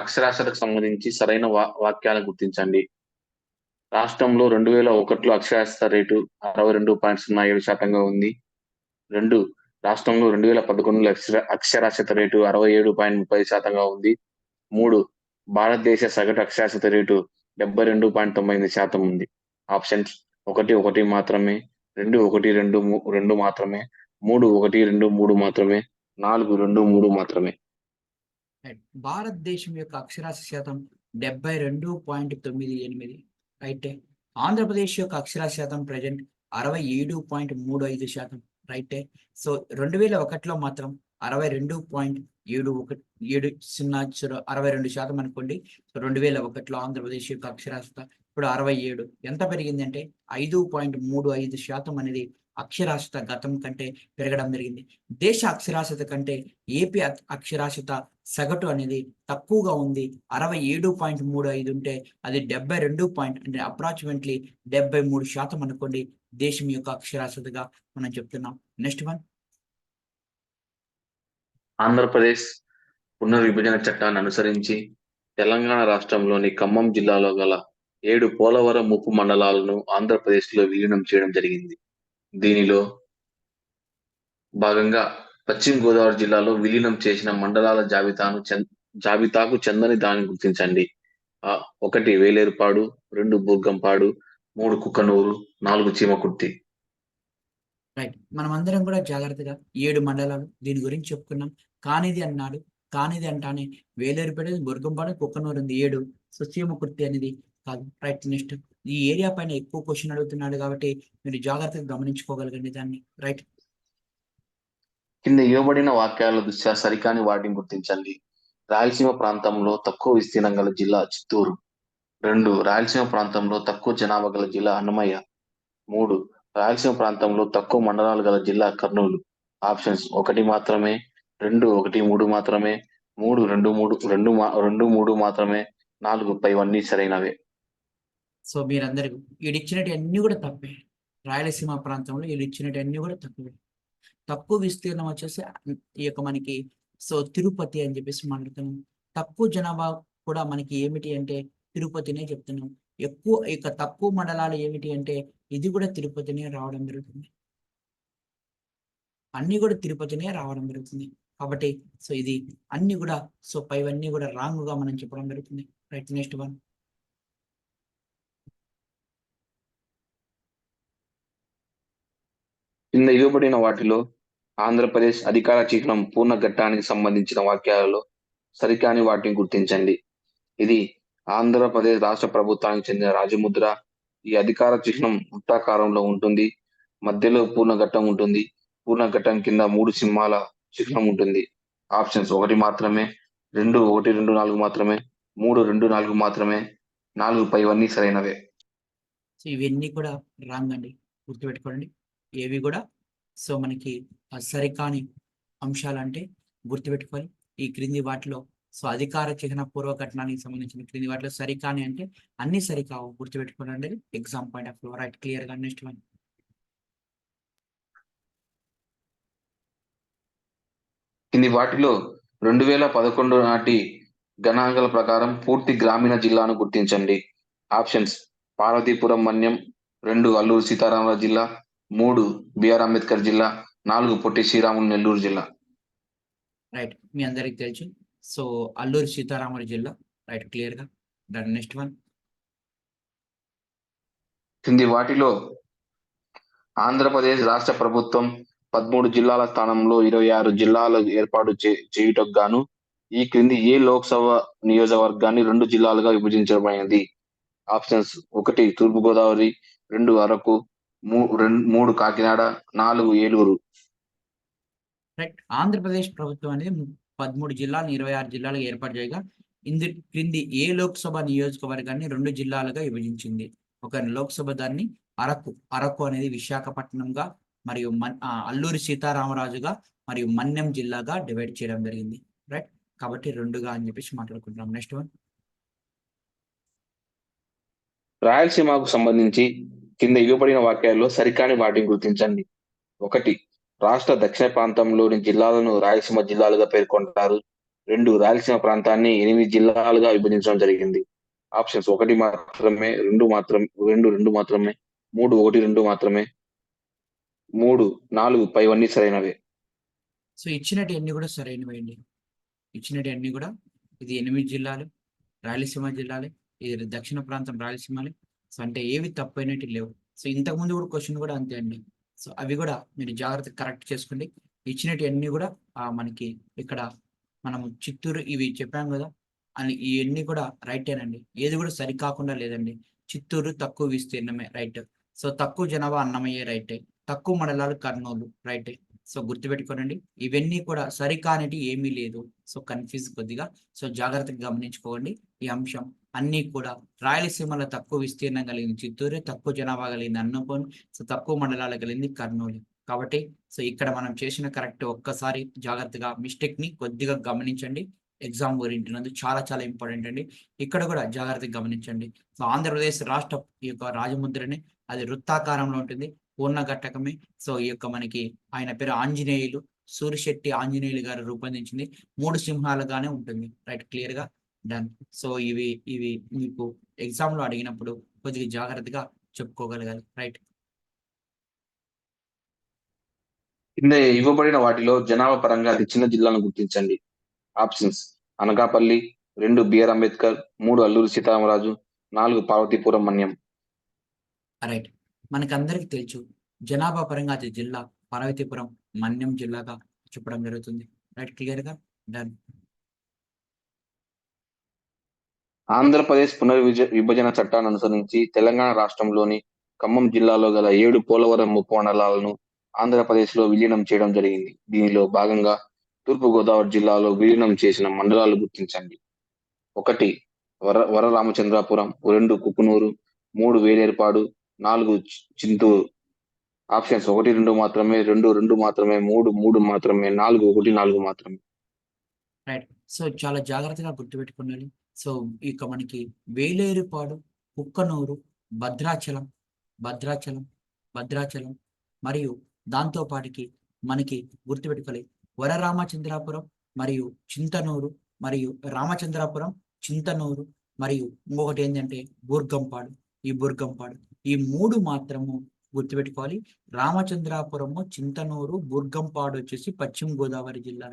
అక్షరాస్యతకు సంబంధించి సరైన వాక్యాలను గుర్తించండి. రాష్ట్రంలో 2001లో అక్షరాస్యత రేటు 62.07% ఉంది. 2, రాష్ట్రంలో 2011లో అక్షరాస్యత రేటు 67.30% ఉంది. 3, భారతదేశ సగటు అక్షరాస్యత రేటు 72.98% ఉంది. ఆప్షన్స్ 1, 1 మాత్రమే, 2, 1, 2, 2 మాత్రమే, 3, 1, 2, 3 మాత్రమే, 4, 2, 3 మాత్రమే. భారతదేశం యొక్క అక్షరాస్యత శాతం 72.98. రైటే. ఆంధ్రప్రదేశ్ యొక్క అక్షరాస్యత శాతం ప్రజెంట్ 67.35%. రైటే. సో 2001లో మాత్రం 62.62% అనుకోండి. సో 2001లో ఆంధ్రప్రదేశ్ యొక్క అక్షరాస్యత ఇప్పుడు 67. ఎంత పెరిగిందంటే 5.35% అనేది అక్షరాస్యత గతం కంటే పెరగడం జరిగింది. దేశ అక్షరాస్యత కంటే ఏపీ అక్షరాస్యత సగటు అనేది తక్కువగా ఉంది. 67.35 ఉంటే అది 72 అంటే అప్రాక్సిమేట్లీ 73% అనుకోండి దేశం యొక్క అక్షరాస్యతగా మనం చెప్తున్నాం. Next one. ఆంధ్రప్రదేశ్ పునర్విభజన చట్టాన్ని అనుసరించి తెలంగాణ రాష్ట్రంలోని ఖమ్మం జిల్లాలో గల 7 పోలవరం ముప్పు మండలాలను ఆంధ్రప్రదేశ్లో విలీనం చేయడం జరిగింది. దీనిలో భాగంగా పశ్చిమ గోదావరి జిల్లాలో విలీనం చేసిన మండలాల జాబితాకు చెందని దాన్ని గుర్తించండి. 1 వేలేరుపాడు, 2 బూర్గంపాడు, 3 కుక్కనూరు, 4 చీమకుర్తి. రైట్. మనం అందరం కూడా జాగ్రత్తగా 7 మండలాలు దీని గురించి చెప్పుకున్నాం. కానిది అన్నాడు. కానిది అంటానే వేలేరుపేట, బుర్గంపాడు, కుక్కనూరు ఉంది 7. సో చీమకుర్తి అనేది కాదు. రైట్. నెక్స్ట్. ఈ ఏరియా పైన ఎక్కువ క్వశ్చన్ అడుగుతున్నాడు కాబట్టి మీరు జాగ్రత్తగా గమనించుకోగలగండి దాన్ని. రైట్. కింద ఇవ్వబడిన వాక్యాల దృష్ట్యా సరికాని వాటిని గుర్తించండి. రాయలసీమ ప్రాంతంలో తక్కువ విస్తీర్ణం గల జిల్లా చిత్తూరు. 2, రాయలసీమ ప్రాంతంలో తక్కువ జనాభా గల జిల్లా అన్నమయ్య. 3, రాయలసీమ ప్రాంతంలో తక్కువ మండలాలు గల జిల్లా కర్నూలు. ఆప్షన్స్ 1 మాత్రమే, 2, 1, 3 మాత్రమే, 3, 2, 3 మాత్రమే, 4 పైవన్నీ సరైనవే. సో మీరందరూ ఈడిచ్చినట్టు అన్ని కూడా తప్పే. రాయలసీమ ప్రాంతంలో ఈడిచ్చినట్టు అన్ని కూడా తక్కువే. తక్కువ విస్తీర్ణం వచ్చేసి ఈ యొక్క మనకి సో తిరుపతి అని చెప్పేసి మాట్లాడుతున్నాం. తక్కువ జనాభా కూడా మనకి ఏమిటి అంటే తిరుపతినే చెప్తున్నాం. ఎక్కువ ఇక తక్కువ మండలాలు ఏమిటి అంటే ఇది కూడా తిరుపతినే రావడం జరుగుతుంది. అన్ని కూడా తిరుపతినే రావడం జరుగుతుంది. కాబట్టి సో ఇది అన్ని కూడా సో పైవన్నీ కూడా రాంగ్ గా మనం చెప్పడం జరుగుతుంది. రైట్. Next one. కింద ఇవ్వబడిన వాటిలో ఆంధ్రప్రదేశ్ అధికార చిహ్నం పూర్ణ ఘట్టానికి సంబంధించిన వాక్యాలలో సరికాని వాటిని గుర్తించండి. ఇది ఆంధ్రప్రదేశ్ రాష్ట్ర ప్రభుత్వానికి చెందిన రాజముద్ర. ఈ అధికార చిహ్నం వృత్తాకారంలో ఉంటుంది. మధ్యలో పూర్ణ ఘట్టం ఉంటుంది. పూర్ణ ఘట్టం కింద 3 సింహాల చిహ్నం ఉంటుంది. ఆప్షన్స్ 1 మాత్రమే, 2, 1, 2, 4 మాత్రమే, 3, 2, 4 మాత్రమే, 4 పైవన్నీ సరైనవే. సో ఇవన్నీ కూడా రాంగ్ అండి. గుర్తుపెట్టుకోండి. ఏవి కూడా సో మనకి సరికాని అంశాలంటే గుర్తుపెట్టుకోవాలి. ఈ క్రింది వాటిలో సో అధికార చిహ్న పూర్వ ఘటనానికి సంబంధించిన క్రింది వాటిలో సరికాని అంటే అన్ని సరికావు, గుర్తుపెట్టుకోండి. Exam point of view right clear గా. Next one. కింది వాటిలో 2011 నాటి గణాంకాల ప్రకారం పూర్తి గ్రామీణ జిల్లాను గుర్తించండి. ఆప్షన్స్: పార్వతీపురం మన్యం, 2 అల్లూరు సీతారామరాజు జిల్లా, 3 బిఆర్ అంబేద్కర్ జిల్లా, 4 పొట్టి శ్రీరాములు నెల్లూరు జిల్లా. రైట్, మీ అందరికి తెలుసు. సో అల్లూరి సీతారామరాజు జిల్లా రైట్ క్లియర్ గా. డన్. Next one. కింది వాటిలో ఆంధ్రప్రదేశ్ రాష్ట్ర ప్రభుత్వం 13 జిల్లాల స్థానంలో 26 జిల్లాలు ఏర్పాటు చేయుటకు గాను ఈ క్రింది ఏ లోక్సభ నియోజకవర్గాన్ని 2 జిల్లాలుగా విభజించబడినది? ఆప్షన్స్: 1 తూర్పుగోదావరి, 2 అరకు, 3 కాకినాడ, 4 ఏలూరు. రైట్, ఆంధ్రప్రదేశ్ ప్రభుత్వం అనేది 13 జిల్లాలను 26 జిల్లాలుగా ఏర్పాటు చేయగా ఇందు క్రింది ఏ లోక్సభ నియోజకవర్గాన్ని 2 జిల్లాలుగా విభజించింది? ఒక లోక్సభ దాన్ని అరకు అనేది విశాఖపట్నంగా మరియు అల్లూరి సీతారామరాజుగా మరియు మన్యం జిల్లాగా డివైడ్ చేయడం జరిగింది. రైట్, కాబట్టి 2గా అని చెప్పేసి మాట్లాడుకుంటున్నాం. Next one. రాయలసీమకు సంబంధించి కింద ఇవ్వబడిన వాక్యాల్లో సరికాని వాటిని గుర్తించండి. 1 రాష్ట్ర దక్షిణ ప్రాంతంలోని జిల్లాలను రాయలసీమ జిల్లాలుగా పేర్కొంటారు. 2 రాయలసీమ ప్రాంతాన్ని 8 జిల్లాలుగా విభజించడం జరిగింది. ఆప్షన్స్: 1 మాత్రమే, 2 మాత్రమే, 2 మాత్రమే, 3 1 2 మాత్రమే, 3 4 పైవన్నీ సరైనవే. సో ఇచ్చినట్టు అన్ని కూడా సరైనవండి. ఇచ్చినట్టు అన్ని కూడా ఇది 8 జిల్లాలు రాయలసీమ జిల్లాలే, ఇది దక్షిణ ప్రాంతం రాయలసీమలే. సో అంటే ఏవి తప్పైనట్టు లేవు. సో ఇంతకుముందు కూడా క్వశ్చన్ కూడా అంతే అండి. సో అవి కూడా మీరు జాగ్రత్తగా కరెక్ట్ చేసుకోండి. ఇచ్చినట్టు అన్ని కూడా మనకి ఇక్కడ మనము చిత్తూరు ఇవి చెప్పాం కదా అని ఇవన్నీ కూడా రైటేనండి. ఏది కూడా సరికాకుండా లేదండి. చిత్తూరు తక్కువ విస్తీర్ణమే రైట్. సో తక్కువ జనాభా అన్నమయ్యే రైటే. తక్కువ మండలాలు కర్నూలు రైటే. సో గుర్తుపెట్టుకోనండి, ఇవన్నీ కూడా సరికానిటి ఏమీ లేదు. సో కన్ఫ్యూజ్ కొద్దిగా. సో జాగ్రత్తగా గమనించుకోండి ఈ అంశం. అన్నీ కూడా రాయలసీమలో తక్కువ విస్తీర్ణం కలిగింది చిత్తూరు, తక్కువ జనాభా కలిగింది అన్నపూర్ణ, సో తక్కువ మండలాలు కలిగింది కర్నూలు. కాబట్టి సో ఇక్కడ మనం చేసిన కరెక్ట్ ఒక్కసారి జాగ్రత్తగా మిస్టేక్ ని కొద్దిగా గమనించండి. ఎగ్జామ్ ఓరియంటెడ్ చాలా చాలా ఇంపార్టెంట్ అండి. ఇక్కడ కూడా జాగ్రత్తగా గమనించండి. సో ఆంధ్రప్రదేశ్ రాష్ట్ర ఈ యొక్క రాజముద్రని అది వృత్తాకారంలో ఉంటుంది, పూర్ణ ఘట్టకమే. సో ఈ యొక్క మనకి ఆయన పేరు ఆంజనేయులు, సూరిశెట్టి ఆంజనేయులు గారు రూపొందించింది. 3 సింహాలుగానే ఉంటుంది. రైట్ క్లియర్ గా. డన్. సో ఇవి ఇవి మీకు ఎగ్జామ్ లో అడిగినప్పుడు కొద్దిగా జాగ్రత్తగా చెప్పుకోగలగాలి. రైట్. కింద ఇవ్వబడిన వాటిలో జనాభా పరంగా అతి చిన్న జిల్లాను గుర్తించండి. Options: Anakapalli, 2 BR Ambedkar, 3 Alluri Sitaramaraju, 4 Parvathipuram Manyam. Right, మనకందరికి తెలుసు జనాభా పరంగా అది జిల్లా పార్వతీపురం మన్యం జిల్లాగా చెప్పడం జరుగుతుంది. రైట్ క్లియర్ గా. డన్. ఆంధ్రప్రదేశ్ విభజన చట్టాన్ని అనుసరించి తెలంగాణ రాష్ట్రంలోని ఖమ్మం జిల్లాలో గల 7 పోలవరం ఉప మండలాలను ఆంధ్రప్రదేశ్ లో విలీనం చేయడం జరిగింది. దీనిలో భాగంగా తూర్పు గోదావరి జిల్లాలో విలీనం చేసిన మండలాలు గుర్తించండి. 1 వరరామచంద్రాపురం, 2 కుకునూరు, 3 వేలేరుపాడు, 4 చింతూరు. ఆప్షన్స్: 1 2 మాత్రమే, 2 2 మాత్రమే, 3 3 మాత్రమే, 4 1 4 మాత్రమే. రైట్, సో చాలా జాగ్రత్తగా గుర్తుపెట్టుకోవాలి. సో ఇక మనకి వేలేరుపాడు, కుక్కనూరు, భద్రాచలం భద్రాచలం భద్రాచలం మరియు దాంతో పాటికి మనకి గుర్తుపెట్టుకోవాలి వరరామచంద్రాపురం మరియు చింతనూరు మరియు రామచంద్రాపురం, చింతనూరు మరియు ఇంకొకటి ఏంటంటే బూర్గంపాడు. ఈ బూర్గంపాడు ఈ 3 మాత్రము గుర్తుపెట్టుకోవాలి. రామచంద్రాపురము, చింతనూరు, బూర్గంపాడు వచ్చేసి పశ్చిమ గోదావరి జిల్లా.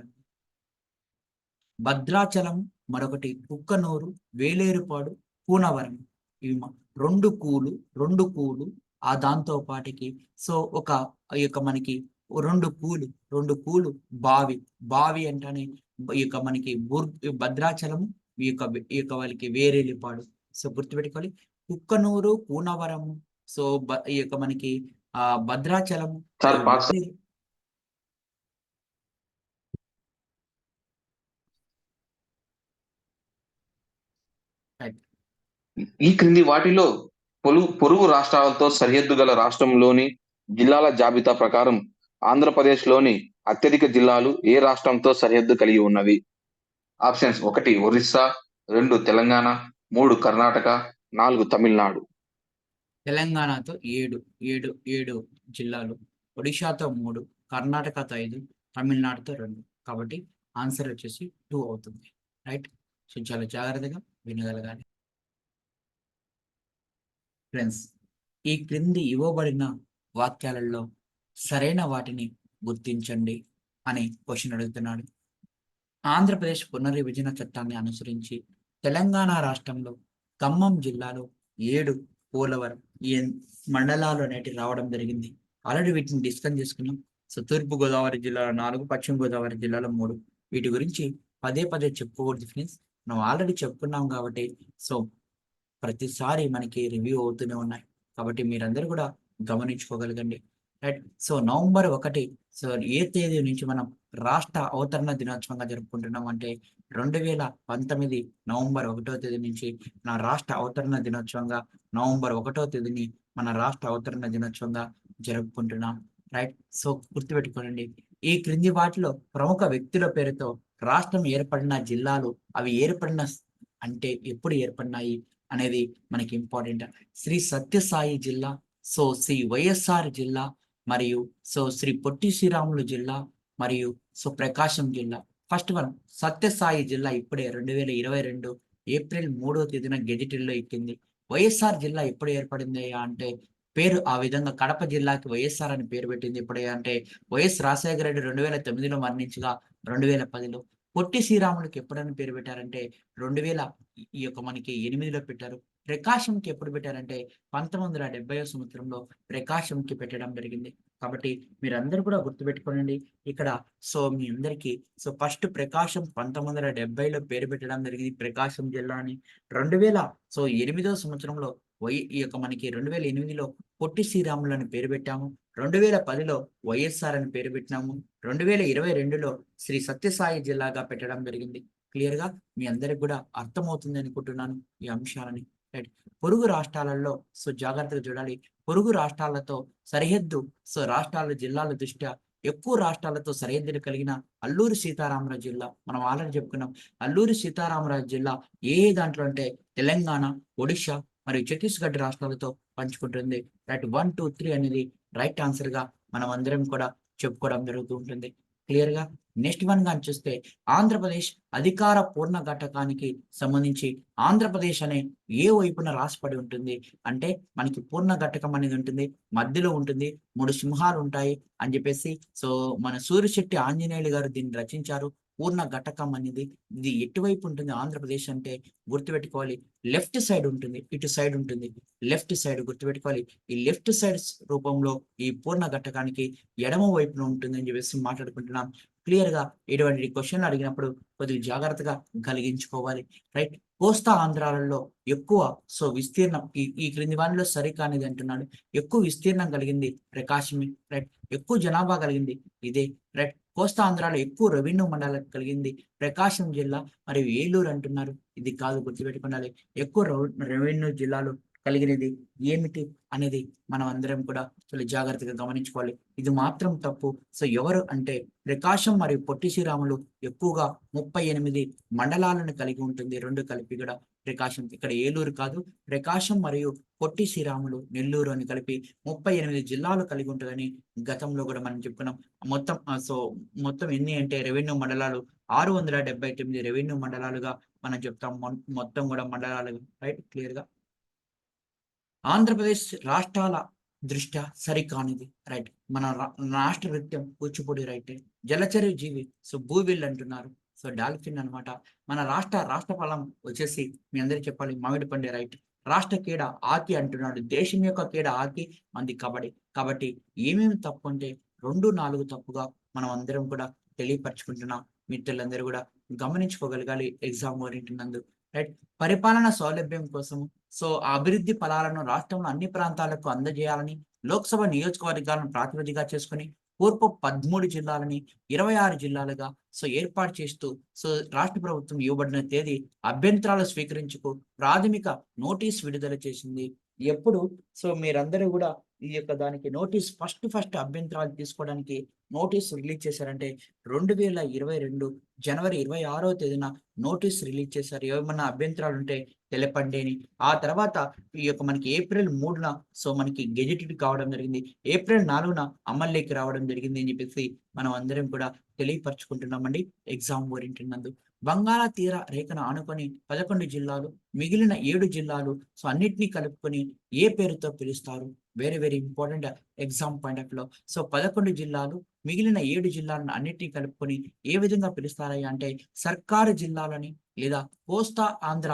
భద్రాచలం మరొకటి, కుక్కనూరు, వేలేరుపాడు, కూనవరం. ఇవి 2 కూలు ఆ దాంతో పాటికి సో ఒక ఈ యొక్క మనకి 2 కూలు బావి అంటేనే ఈ యొక్క మనకి భద్రాచలము, ఈ యొక్క వాళ్ళకి వేరేలిపాడు. సో గుర్తుపెట్టుకోవాలి. కుక్కనూరు, కూనవరము, సో ఈ యొక్క మనకి భద్రాచలము, ఈ క్రింది వాటిలో పొరుగు రాష్ట్రాలతో సరిహద్దు గల రాష్ట్రంలోని జిల్లాల జాబితా ప్రకారం ఆంధ్రప్రదేశ్‌లోని అత్యధిక జిల్లాలు ఏ రాష్ట్రంతో సరిహద్దు కలిగి ఉన్నవి? ఆప్షన్స్ 1 ఒరిస్సా, 2 తెలంగాణ, 3 కర్ణాటక, 4 తమిళనాడు. తెలంగాణతో 7 జిల్లాలు, ఒడిషాతో 3, కర్ణాటకతో 5, తమిళనాడుతో 2. కాబట్టి ఆన్సర్ వచ్చేసి 2 అవుతుంది. రైట్. సో చాలా జాగ్రత్తగా వినగలగాలి. ఫ్రెండ్స్, ఈ క్రింది ఇవ్వబడిన వాక్యాలలో సరైన వాటిని గుర్తించండి అని క్వశ్చన్ అడుగుతున్నాడు. ఆంధ్రప్రదేశ్ పునర్విభజన చట్టాన్ని అనుసరించి తెలంగాణ రాష్ట్రంలో ఖమ్మం జిల్లాలో 7 పోలవరం ఈ మండలాలు అనేటివి రావడం జరిగింది. ఆల్రెడీ వీటిని డిస్కస్ చేసుకున్నాం. సో తూర్పు గోదావరి జిల్లాలో 4, పశ్చిమ గోదావరి జిల్లాలో 3. వీటి గురించి పదే పదే చెప్పుకోకూడదు ఫ్రెండ్స్. మనం ఆల్రెడీ చెప్పుకున్నాం కాబట్టి సో ప్రతిసారి మనకి రివ్యూ అవుతూనే ఉన్నాయి. కాబట్టి మీరందరూ కూడా గమనించుకోగలగండి. రైట్. సో నవంబర్ 1 సో ఏ తేదీ నుంచి మనం రాష్ట్ర అవతరణ దినోత్సవంగా జరుపుకుంటున్నాం అంటే 2019 నవంబర్ 1వ తేదీ నుంచి మన రాష్ట్ర అవతరణ దినోత్సవంగా నవంబర్ 1వ తేదీని మన రాష్ట్ర అవతరణ దినోత్సవంగా జరుపుకుంటున్నాం. రైట్. సో గుర్తుపెట్టుకోనండి. ఈ క్రింది వాటిలో ప్రముఖ వ్యక్తుల పేరుతో రాష్ట్రం ఏర్పడిన జిల్లాలు అవి ఏర్పడిన అంటే ఎప్పుడు ఏర్పడినాయి అనేది మనకి ఇంపార్టెంట్. శ్రీ సత్యసాయి జిల్లా, సో శ్రీ వైఎస్ఆర్ జిల్లా, మరియు సో శ్రీ పొట్టి శ్రీరాములు జిల్లా, మరియు సో ప్రకాశం జిల్లా. ఫస్ట్ వన్ సత్యసాయి జిల్లా ఇప్పుడే 2022 ఏప్రిల్ 3వ తేదీన గెజిటెడ్లో ఎక్కింది. వైఎస్ఆర్ జిల్లా ఎప్పుడు ఏర్పడింది అంటే పేరు ఆ విధంగా కడప జిల్లాకి వైఎస్ఆర్ అని పేరు పెట్టింది ఎప్పుడే అంటే వైఎస్ రాజశేఖర రెడ్డి 2009లో మరణించగా 2010లో. పొట్టి శ్రీరాములకి ఎప్పుడని పేరు పెట్టారంటే 2000 ఈ యొక్క మనకి 8లో పెట్టారు. ప్రకాశంకి ఎప్పుడు పెట్టారంటే 1970వ సంవత్సరంలో ప్రకాశంకి పెట్టడం జరిగింది. కాబట్టి మీరందరూ కూడా గుర్తుపెట్టుకోనండి. ఇక్కడ సో మీ అందరికీ సో ఫస్ట్ ప్రకాశం 1970లో పేరు పెట్టడం జరిగింది ప్రకాశం జిల్లా అని. 2008వ సంవత్సరంలో ఈ యొక్క మనకి 2008లో పొట్టి శ్రీరాములు అని పేరు పెట్టాము. 2010లో వైఎస్ఆర్ అని పేరు పెట్టినాము. 2022లో శ్రీ సత్యసాయి జిల్లాగా పెట్టడం జరిగింది. క్లియర్‌గా మీ అందరికి కూడా అర్థమవుతుంది అనుకుంటున్నాను ఈ అంశాలని. రైట్. పొరుగు రాష్ట్రాలలో సో జాగ్రత్తగా చూడాలి. పొరుగు రాష్ట్రాలతో సరిహద్దు సో రాష్ట్రాల జిల్లాల దృష్ట్యా ఎక్కువ రాష్ట్రాలతో సరిహద్దులు కలిగిన అల్లూరి సీతారామరాజు జిల్లా మనం ఆల్రెడీ చెప్పుకున్నాం. అల్లూరి సీతారామరాజు జిల్లా ఏ దాంట్లో అంటే తెలంగాణ, ఒడిషా మరియు ఛత్తీస్‌గఢ్ రాష్ట్రాలతో పంచుకుంటుంది. రైట్. 1, 2, 3 అనేది రైట్ ఆన్సర్‌గా మనం అందరం కూడా చెప్పుకోవడం జరుగుతూ ఉంటుంది. క్లియర్‌గా నెక్స్ట్ వన్ గాని చూస్తే ఆంధ్రప్రదేశ్ అధికార పూర్ణ ఘటకానికి సంబంధించి ఆంధ్రప్రదేశ్ అనే ఏ వైపున రాసిపడి ఉంటుంది అంటే మనకి పూర్ణ ఘటకం అనేది ఉంటుంది. మధ్యలో ఉంటుంది. 3 సింహాలు ఉంటాయి అని చెప్పేసి సో మన సూర్యశెట్టి ఆంజనేయులు గారు దీన్ని రచించారు. పూర్ణ ఘటకం అనేది ఇది ఎటువైపు ఉంటుంది ఆంధ్రప్రదేశ్ అంటే గుర్తుపెట్టుకోవాలి. లెఫ్ట్ సైడ్ ఉంటుంది. ఇటు సైడ్ ఉంటుంది. లెఫ్ట్ సైడ్ గుర్తుపెట్టుకోవాలి. ఈ లెఫ్ట్ సైడ్ రూపంలో ఈ పూర్ణ ఘటకానికి ఎడమ వైపున ఉంటుంది అని చెప్పేసి మాట్లాడుకుంటున్నాం. క్లియర్‌గా ఇటువంటి క్వశ్చన్లు అడిగినప్పుడు కొద్దిగా జాగ్రత్తగా కలిగించుకోవాలి. రైట్. కోస్తా ఆంధ్రాలలో ఎక్కువ సో విస్తీర్ణం ఈ క్రింది వానిలో సరికానిది అంటున్నాడు. ఎక్కువ విస్తీర్ణం కలిగింది ప్రకాశమే. రైట్. ఎక్కువ జనాభా కలిగింది ఇదే. రైట్. కోస్తా ఆంధ్రాలో ఎక్కువ రెవెన్యూ మండలాలు కలిగింది ప్రకాశం జిల్లా మరియు ఏలూరు అంటున్నారు. ఇది కాదు గుర్తుపెట్టుకోవాలి. ఎక్కువ రెవెన్యూ జిల్లాలు కలిగినది ఏమిటి అనేది మనం అందరం కూడా చాలా జాగ్రత్తగా గమనించుకోవాలి. ఇది మాత్రం తప్పు. సో ఎవరు అంటే ప్రకాశం మరియు పొట్టి శ్రీరాములు ఎక్కువగా 38 మండలాలను కలిగి ఉంటుంది. 2 కలిపి కూడా ప్రకాశం. ఇక్కడ ఏలూరు కాదు. ప్రకాశం మరియు పొట్టి శ్రీరాములు, నెల్లూరు అని కలిపి 38 జిల్లాలు కలిగి ఉంటుందని గతంలో కూడా మనం చెప్పుకున్నాం. మొత్తం సో మొత్తం ఎన్ని అంటే రెవెన్యూ మండలాలు 679 రెవెన్యూ మండలాలుగా మనం చెప్తాం. మొత్తం కూడా మండలాలు. రైట్. క్లియర్‌గా ఆంధ్రప్రదేశ్ రాష్ట్రాల దృష్ట్యా సరికానిది. రైట్. మన రాష్ట్ర నృత్యం కూచిపూడి. రైట్. జలచర జీవి సో బూవిల్ అంటున్నారు. సో డాల్ఫిన్ అన్నమాట. మన రాష్ట్ర ఫలం వచ్చేసి మీ అందరికీ చెప్పాలి మామిడి పండు. రైట్. రాష్ట్ర క్రీడ హాకీ అంటున్నాడు. దేశం యొక్క క్రీడ హాకీ, మంది కబడ్డీ. కాబట్టి ఏమేమి తప్పు అంటే 2, 4 తప్పుగా మనం అందరం కూడా తెలియపరచుకుంటున్నాం. మిత్రులందరూ కూడా గమనించుకోగలగాలి ఎగ్జామ్ ఓరియంటెడ్ నందు. రైట్. పరిపాలన సౌలభ్యం కోసము సో ఆ అభివృద్ధి ఫలాలను రాష్ట్రంలో అన్ని ప్రాంతాలకు అందజేయాలని లోక్సభ నియోజకవర్గాలను ప్రాతిపదికగా చేసుకుని పూర్వ 13 జిల్లాలని 26 జిల్లాలుగా సో ఏర్పాటు చేస్తూ సో రాష్ట్ర ప్రభుత్వం ఇవ్వబడిన తేదీ అభ్యంతరాలు స్వీకరించుకు ప్రాథమిక నోటీస్ విడుదల చేసింది. ఎప్పుడు సో మీరందరూ కూడా ఈ యొక్క దానికి నోటీస్ ఫస్ట్ అభ్యంతరాలు తీసుకోవడానికి నోటీస్ రిలీజ్ చేశారంటే 2022 జనవరి 26వ తేదీన నోటీస్ రిలీజ్ చేశారు. ఏమన్నా అభ్యంతరాలు ఉంటే తెలపండి అని. ఆ తర్వాత ఈ యొక్క మనకి ఏప్రిల్ 3న సో మనకి గెజిటెడ్ కావడం జరిగింది. ఏప్రిల్ 4న అమల్లోకి రావడం జరిగింది అని చెప్పేసి మనం అందరం కూడా తెలియపరుచుకుంటున్నామండి ఎగ్జామ్ ఓరియంటెడ్ నందు. బంగాళా తీర రేఖను ఆనుకొని 11 జిల్లాలు, మిగిలిన 7 జిల్లాలు సో అన్నిటిని కలుపుకొని ఏ పేరుతో పిలుస్తారు? Very very important exam point of లో. సో 11 జిల్లాలు, మిగిలిన 7 జిల్లాలను అన్నిటిని కలుపుకొని ఏ విధంగా పిలుస్తారయ్యా అంటే సర్కారు జిల్లాలని లేదా కోస్తా ఆంధ్ర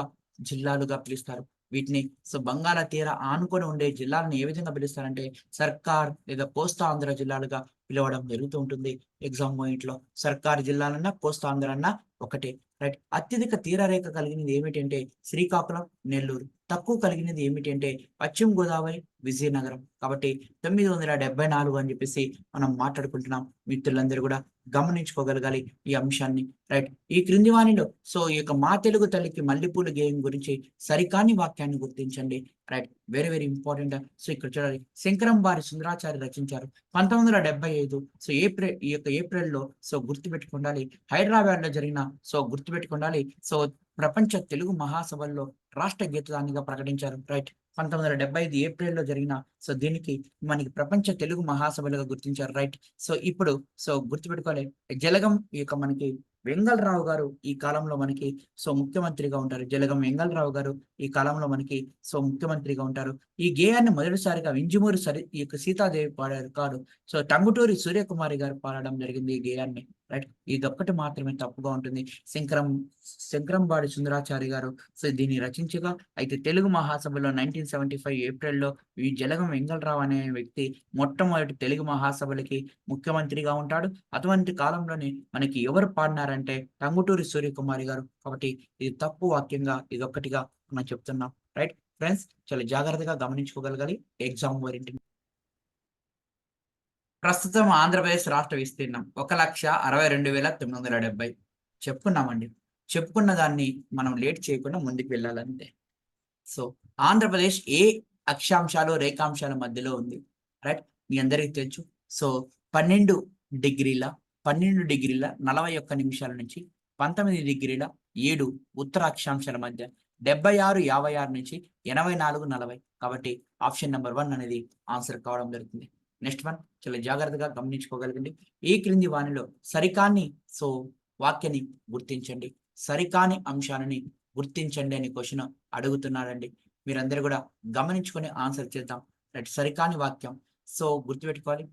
జిల్లాలుగా పిలుస్తారు. వీటిని సో బంగాళా తీర ఆనుకొని ఉండే జిల్లాలను ఏ విధంగా పిలుస్తారంటే సర్కార్ లేదా కోస్తా ఆంధ్ర జిల్లాలుగా పిలవడం జరుగుతూ ఉంటుంది ఎగ్జామ్ పాయింట్ లో. సర్కారు జిల్లాలన్నా కోస్తా ఆంధ్ర అన్నా ఒకటే, రైట్. అత్యధిక తీరరేఖ కలిగినది ఏమిటంటే శ్రీకాకుళం, నెల్లూరు. తక్కువ కలిగినది ఏమిటి అంటే పశ్చిమ గోదావరి, విజయనగరం. కాబట్టి 974 అని చెప్పేసి మనం మాట్లాడుకుంటున్నాం. మిత్రులందరూ కూడా గమనించుకోగలగాలి ఈ అంశాన్ని, రైట్. ఈ క్రింది వాణిలో సో ఈ యొక్క మా తెలుగు తల్లికి మల్లెపూల గేయం గురించి సరికాని వాక్యాన్ని గుర్తించండి, right. Very very important. So ఇక్కడ చూడాలి, శంకరంబారి సుందరాచారి రచించారు 1975 సో ఈ యొక్క ఏప్రిల్లో సో గుర్తుపెట్టుకుండాలి. హైదరాబాద్ లో జరిగిన సో గుర్తుపెట్టుకుండాలి సో ప్రపంచ తెలుగు మహాసభల్లో రాష్ట్ర గీతాన్నిగా ప్రకటించారు, రైట్. 1975 ఏప్రిల్లో జరిగిన సో దీనికి మనకి ప్రపంచ తెలుగు మహాసభలుగా గుర్తించారు, రైట్. సో ఇప్పుడు సో గుర్తుపెట్టుకోవాలి, జలగం ఈ యొక్క మనకి వెంగళరావు గారు ఈ కాలంలో మనకి సో ముఖ్యమంత్రిగా ఉంటారు. జలగం వెంగళరావు గారు ఈ కాలంలో మనకి సో ముఖ్యమంత్రిగా ఉంటారు. ఈ గేయాన్ని మొదటిసారిగా వింజమూరి ఈ యొక్క సీతాదేవి పాడారు కాదు, సో టంగుటూరి సూర్యకుమారి గారు పాడడం జరిగింది ఈ గేయాన్ని, రైట్. ఇదొక్కటి మాత్రమే తప్పుగా ఉంటుంది. శంకరంబాడి సుందరాచారి గారు సో దీన్ని రచించగా, అయితే తెలుగు మహాసభలో 1975 ఏప్రిల్లో ఈ జలగం వెంగళరావు అనే వ్యక్తి మొట్టమొదటి తెలుగు మహాసభలకి ముఖ్యమంత్రిగా ఉంటాడు. అటువంటి కాలంలోనే మనకి ఎవరు పాడినారంటే టంగుటూరి సూర్యకుమారి గారు. కాబట్టి ఇది తప్పు వాక్యంగా ఇదొక్కటిగా మనం చెప్తున్నాం, రైట్. ఫ్రెండ్స్ చాలా జాగ్రత్తగా గమనించుకోగలగాలి ఎగ్జామ్ ఓరియంటెడ్. ప్రస్తుతం ఆంధ్రప్రదేశ్ రాష్ట్ర విస్తీర్ణం 1,62,970 చెప్పుకున్నామండి. చెప్పుకున్న దాన్ని మనం లేట్ చేయకుండా ముందుకు వెళ్ళాలంతే. సో ఆంధ్రప్రదేశ్ ఏ అక్షాంశాలు రేఖాంశాల మధ్యలో ఉంది, రైట్. మీ అందరికీ తెలుసు. సో 12 డిగ్రీల 41 నిమిషాల నుంచి 19 డిగ్రీల 7 ఉత్తర అక్షాంశాల మధ్య, 76:56 నుంచి 84:40. కాబట్టి ఆప్షన్ నెంబర్ 1 అనేది ఆన్సర్ కావడం జరుగుతుంది. నెక్స్ట్ వన్ చాలా జాగ్రత్తగా గమనించుకోగలగండి. ఈ క్రింది వానిలో సరికాని సో వాక్యాన్ని గుర్తించండి, సరికాని అంశాలని గుర్తించండి అని క్వశ్చన్ అడుగుతున్నాడండి. మీరందరూ కూడా గమనించుకొని ఆన్సర్ చేద్దాం, రైట్. సరికాని వాక్యం సో గుర్తుపెట్టుకోవాలి.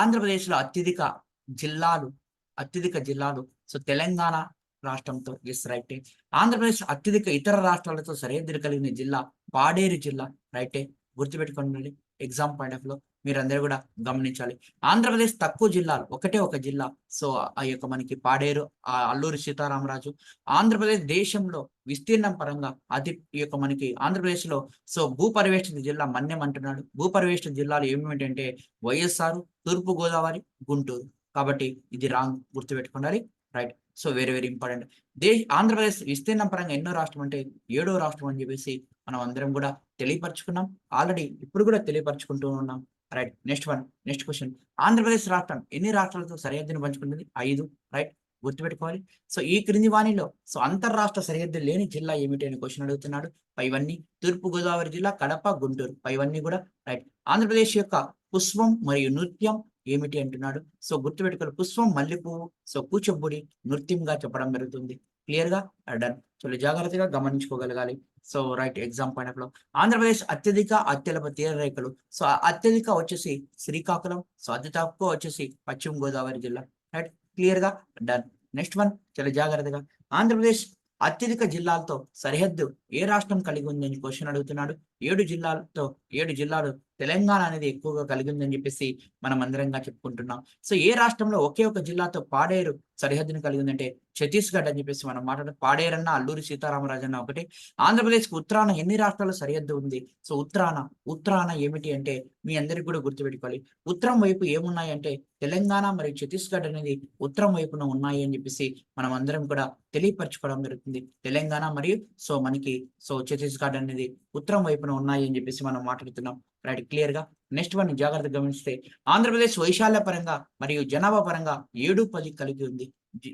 ఆంధ్రప్రదేశ్లో అత్యధిక జిల్లాలు సో తెలంగాణ రాష్ట్రంతో, ఎస్, రైటే. ఆంధ్రప్రదేశ్ అత్యధిక ఇతర రాష్ట్రాలతో సరిహద్దులు కలిగిన జిల్లా పాడేరు జిల్లా, రైటే. గుర్తుపెట్టుకోండి ఎగ్జామ్ పాయింట్ ఆఫ్ లో మీరందరూ కూడా గమనించాలి. ఆంధ్రప్రదేశ్ తక్కువ జిల్లాలు ఒకటే ఒక జిల్లా సో ఆ యొక్క మనకి పాడేరు, అల్లూరి సీతారామరాజు. ఆంధ్రప్రదేశ్ దేశంలో విస్తీర్ణం పరంగా ఈ యొక్క మనకి ఆంధ్రప్రదేశ్ లో సో భూపరివేష్టిత జిల్లా మన్యం అంటున్నాడు. భూపరివేష్టిత జిల్లాలు ఏమిటంటే వైఎస్ఆర్, తూర్పు గోదావరి, గుంటూరు. కాబట్టి ఇది రాంగ్, గుర్తుపెట్టుకోవాలి, right. So very very important. Andhra Pradesh విస్తీర్ణం పరంగా ఎన్నో రాష్ట్రం అంటే 7వ రాష్ట్రం అని చెప్పేసి మనం అందరం కూడా తెలియపరచుకున్నాం ఆల్రెడీ, ఇప్పుడు కూడా తెలియపరచుకుంటూ ఉన్నాం, రైట్. నెక్స్ట్ క్వశ్చన్, ఆంధ్రప్రదేశ్ రాష్ట్రం ఎన్ని రాష్ట్రాలతో సరిహద్దును పంచుకుంటుంది? 5, రైట్. గుర్తుపెట్టుకోవాలి. సో ఈ క్రింది వాణిలో సో అంతర్రాష్ట్ర సరిహద్దు లేని జిల్లా ఏమిటి అని క్వశ్చన్ అడుగుతున్నాడు. పైవన్నీ తూర్పు గోదావరి జిల్లా, కడప, గుంటూరు. పైవన్నీ కూడా రైట్. ఆంధ్రప్రదేశ్ యొక్క పుష్పం మరియు నృత్యం ఏమిటి అంటున్నాడు. సో గుర్తుపెట్టుకోవాలి, పుష్పం మల్లెపువ్వు, సో కూచిపూడి నృత్యంగా చెప్పడం జరుగుతుంది. క్లియర్ గా డన్. చాలా జాగ్రత్తగా గమనించుకోగలగాలి. So right, exam point of లో ఆంధ్రప్రదేశ్ అత్యల్ప తీర రేఖలు సో అత్యధిక వచ్చేసి శ్రీకాకుళం, సో అతి తక్కువ వచ్చేసి పశ్చిమ గోదావరి జిల్లా, రైట్. క్లియర్ గా డన్. నెక్స్ట్ వన్ చాలా జాగ్రత్తగా, ఆంధ్రప్రదేశ్ అత్యధిక జిల్లాలతో సరిహద్దు ఏ రాష్ట్రం కలిగి ఉందని క్వశ్చన్ అడుగుతున్నాడు. 7 జిల్లాలు తెలంగాణ అనేది ఎక్కువగా కలిగి ఉందని చెప్పేసి మనం అందరంగా చెప్పుకుంటున్నాం. సో ఏ రాష్ట్రంలో ఒకే ఒక జిల్లాతో పాడేరు సరిహద్దును కలిగి ఉందంటే ఛత్తీస్గఢ్ అని చెప్పేసి మనం మాట్లాడే పాడేరు అన్న అల్లూరి సీతారామరాజు అన్న ఒకటి. ఆంధ్రప్రదేశ్కి ఉత్తరాన ఎన్ని రాష్ట్రాల సరిహద్దు ఉంది? సో ఉత్తరాన ఏమిటి అంటే మీ అందరికి కూడా గుర్తుపెట్టుకోవాలి, ఉత్తరం వైపు ఏమున్నాయి అంటే తెలంగాణ మరియు ఛత్తీస్గఢ్ అనేది ఉత్తరం వైపున ఉన్నాయి అని చెప్పేసి మనం అందరం కూడా తెలియపరచుకోవడం జరుగుతుంది. తెలంగాణ మరియు సో మనకి సో ఛత్తీస్గఢ్ అనేది ఉత్తరం వైపున ఎన్నో ఉన్నాయి అని చెప్పేసి మనం మాట్లాడుతున్నాం. రైట్, క్లియర్ గా. నెక్స్ట్ వన్ జాగ్రత్తగా గమనిస్తే ఆంధ్రప్రదేశ్ వైశాల్య పరంగా మరియు జనాభా పరంగా 7, 10 కలిగి ఉంది.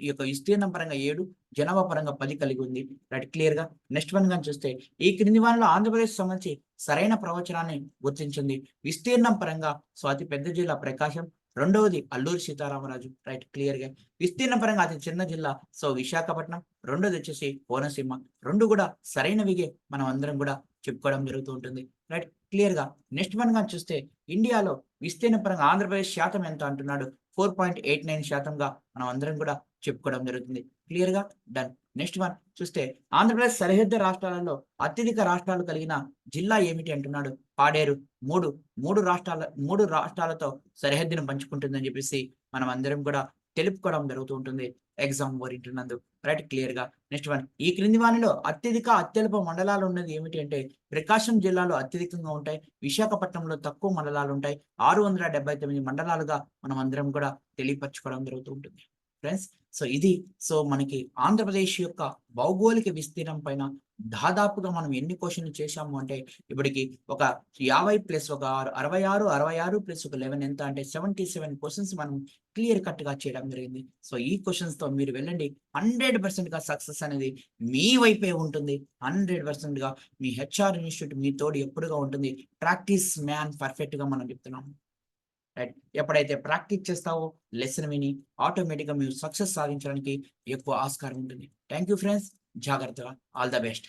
ఈ యొక్క విస్తీర్ణం పరంగా 7, జనాభా పరంగా 10 కలిగి ఉంది. రైట్, క్లియర్ గా. నెక్స్ట్ వన్ గాని చూస్తే ఈ క్రింది వానిలో ఆంధ్రప్రదేశ్ సంబంధించి సరైన ప్రవచనాన్ని గుర్తించింది. విస్తీర్ణం పరంగా అతి పెద్ద జిల్లా ప్రకాశం, రెండవది అల్లూరి సీతారామరాజు. రైట్, క్లియర్ గా. విస్తీర్ణ పరంగా అతి చిన్న జిల్లా విశాఖపట్నం, రెండోది వచ్చేసి కోనసీమ. రెండు కూడా సరైనవిగే మనం అందరం కూడా చెప్పుకోవడం జరుగుతూ ఉంటుంది. రైట్, క్లియర్ గా. నెక్స్ట్ వన్ గా చూస్తే ఇండియాలో విస్తీర్ణ పరంగా ఆంధ్రప్రదేశ్ శాతం ఎంత అంటున్నాడు? 4.89% మనం అందరం కూడా చెప్పుకోవడం జరుగుతుంది. క్లియర్ గా, డన్. నెక్స్ట్ వన్ చూస్తే ఆంధ్రప్రదేశ్ సరిహద్దు రాష్ట్రాలలో అత్యధిక రాష్ట్రాలు కలిగిన జిల్లా ఏమిటి అంటున్నాడు? పాడేరు. మూడు రాష్ట్రాలతో సరిహద్దును పంచుకుంటుందని చెప్పేసి మనం అందరం కూడా తెలుపుకోవడం జరుగుతూ ఉంటుంది ఎగ్జామ్ ఓరియంటున్నందు. రైట్, క్లియర్ గా. నెక్స్ట్ వన్ ఈ క్రింది వానిలో అత్యల్ప మండలాలు ఉన్నది ఏమిటి అంటే ప్రకాశం జిల్లాలో అత్యధికంగా ఉంటాయి, విశాఖపట్నంలో తక్కువ మండలాలు ఉంటాయి. 679 మండలాలుగా మనం అందరం కూడా తెలియపరచుకోవడం జరుగుతూ ఉంటుంది ఫ్రెండ్స్. ఇది మనకి ఆంధ్రప్రదేశ్ యొక్క భౌగోళిక విస్తీర్ణం పైన దాదాపుగా మనం ఎన్ని క్వశ్చన్లు చేశాము అంటే ఇప్పటికి ఒక 50 ప్లస్ ఒక 66 ప్లస్ ఒక 11 ఎంత అంటే 77 క్వశ్చన్స్ మనం క్లియర్ కట్ గా చేయడం జరిగింది. ఈ క్వశ్చన్స్ తో మీరు వెళ్ళండి, 100% గా సక్సెస్ అనేది మీ వైపే ఉంటుంది. 100% గా మీ హెచ్ఆర్ ఇన్స్టిట్యూట్ మీ తోడు ఎప్పుడుగా ఉంటుంది. ప్రాక్టీస్ మ్యాన్ పర్ఫెక్ట్ గా మనం చెప్తున్నాము. రైట్, ఎప్పుడైతే ప్రాక్టీస్ చేస్తావో లెసన్ విని ఆటోమేటిక్గా మీరు సక్సెస్ సాధించడానికి ఎక్కువ ఆస్కారం ఉంటుంది. థ్యాంక్ యూ ఫ్రెండ్స్, జాగ్రత్తగా, ఆల్ ద బెస్ట్.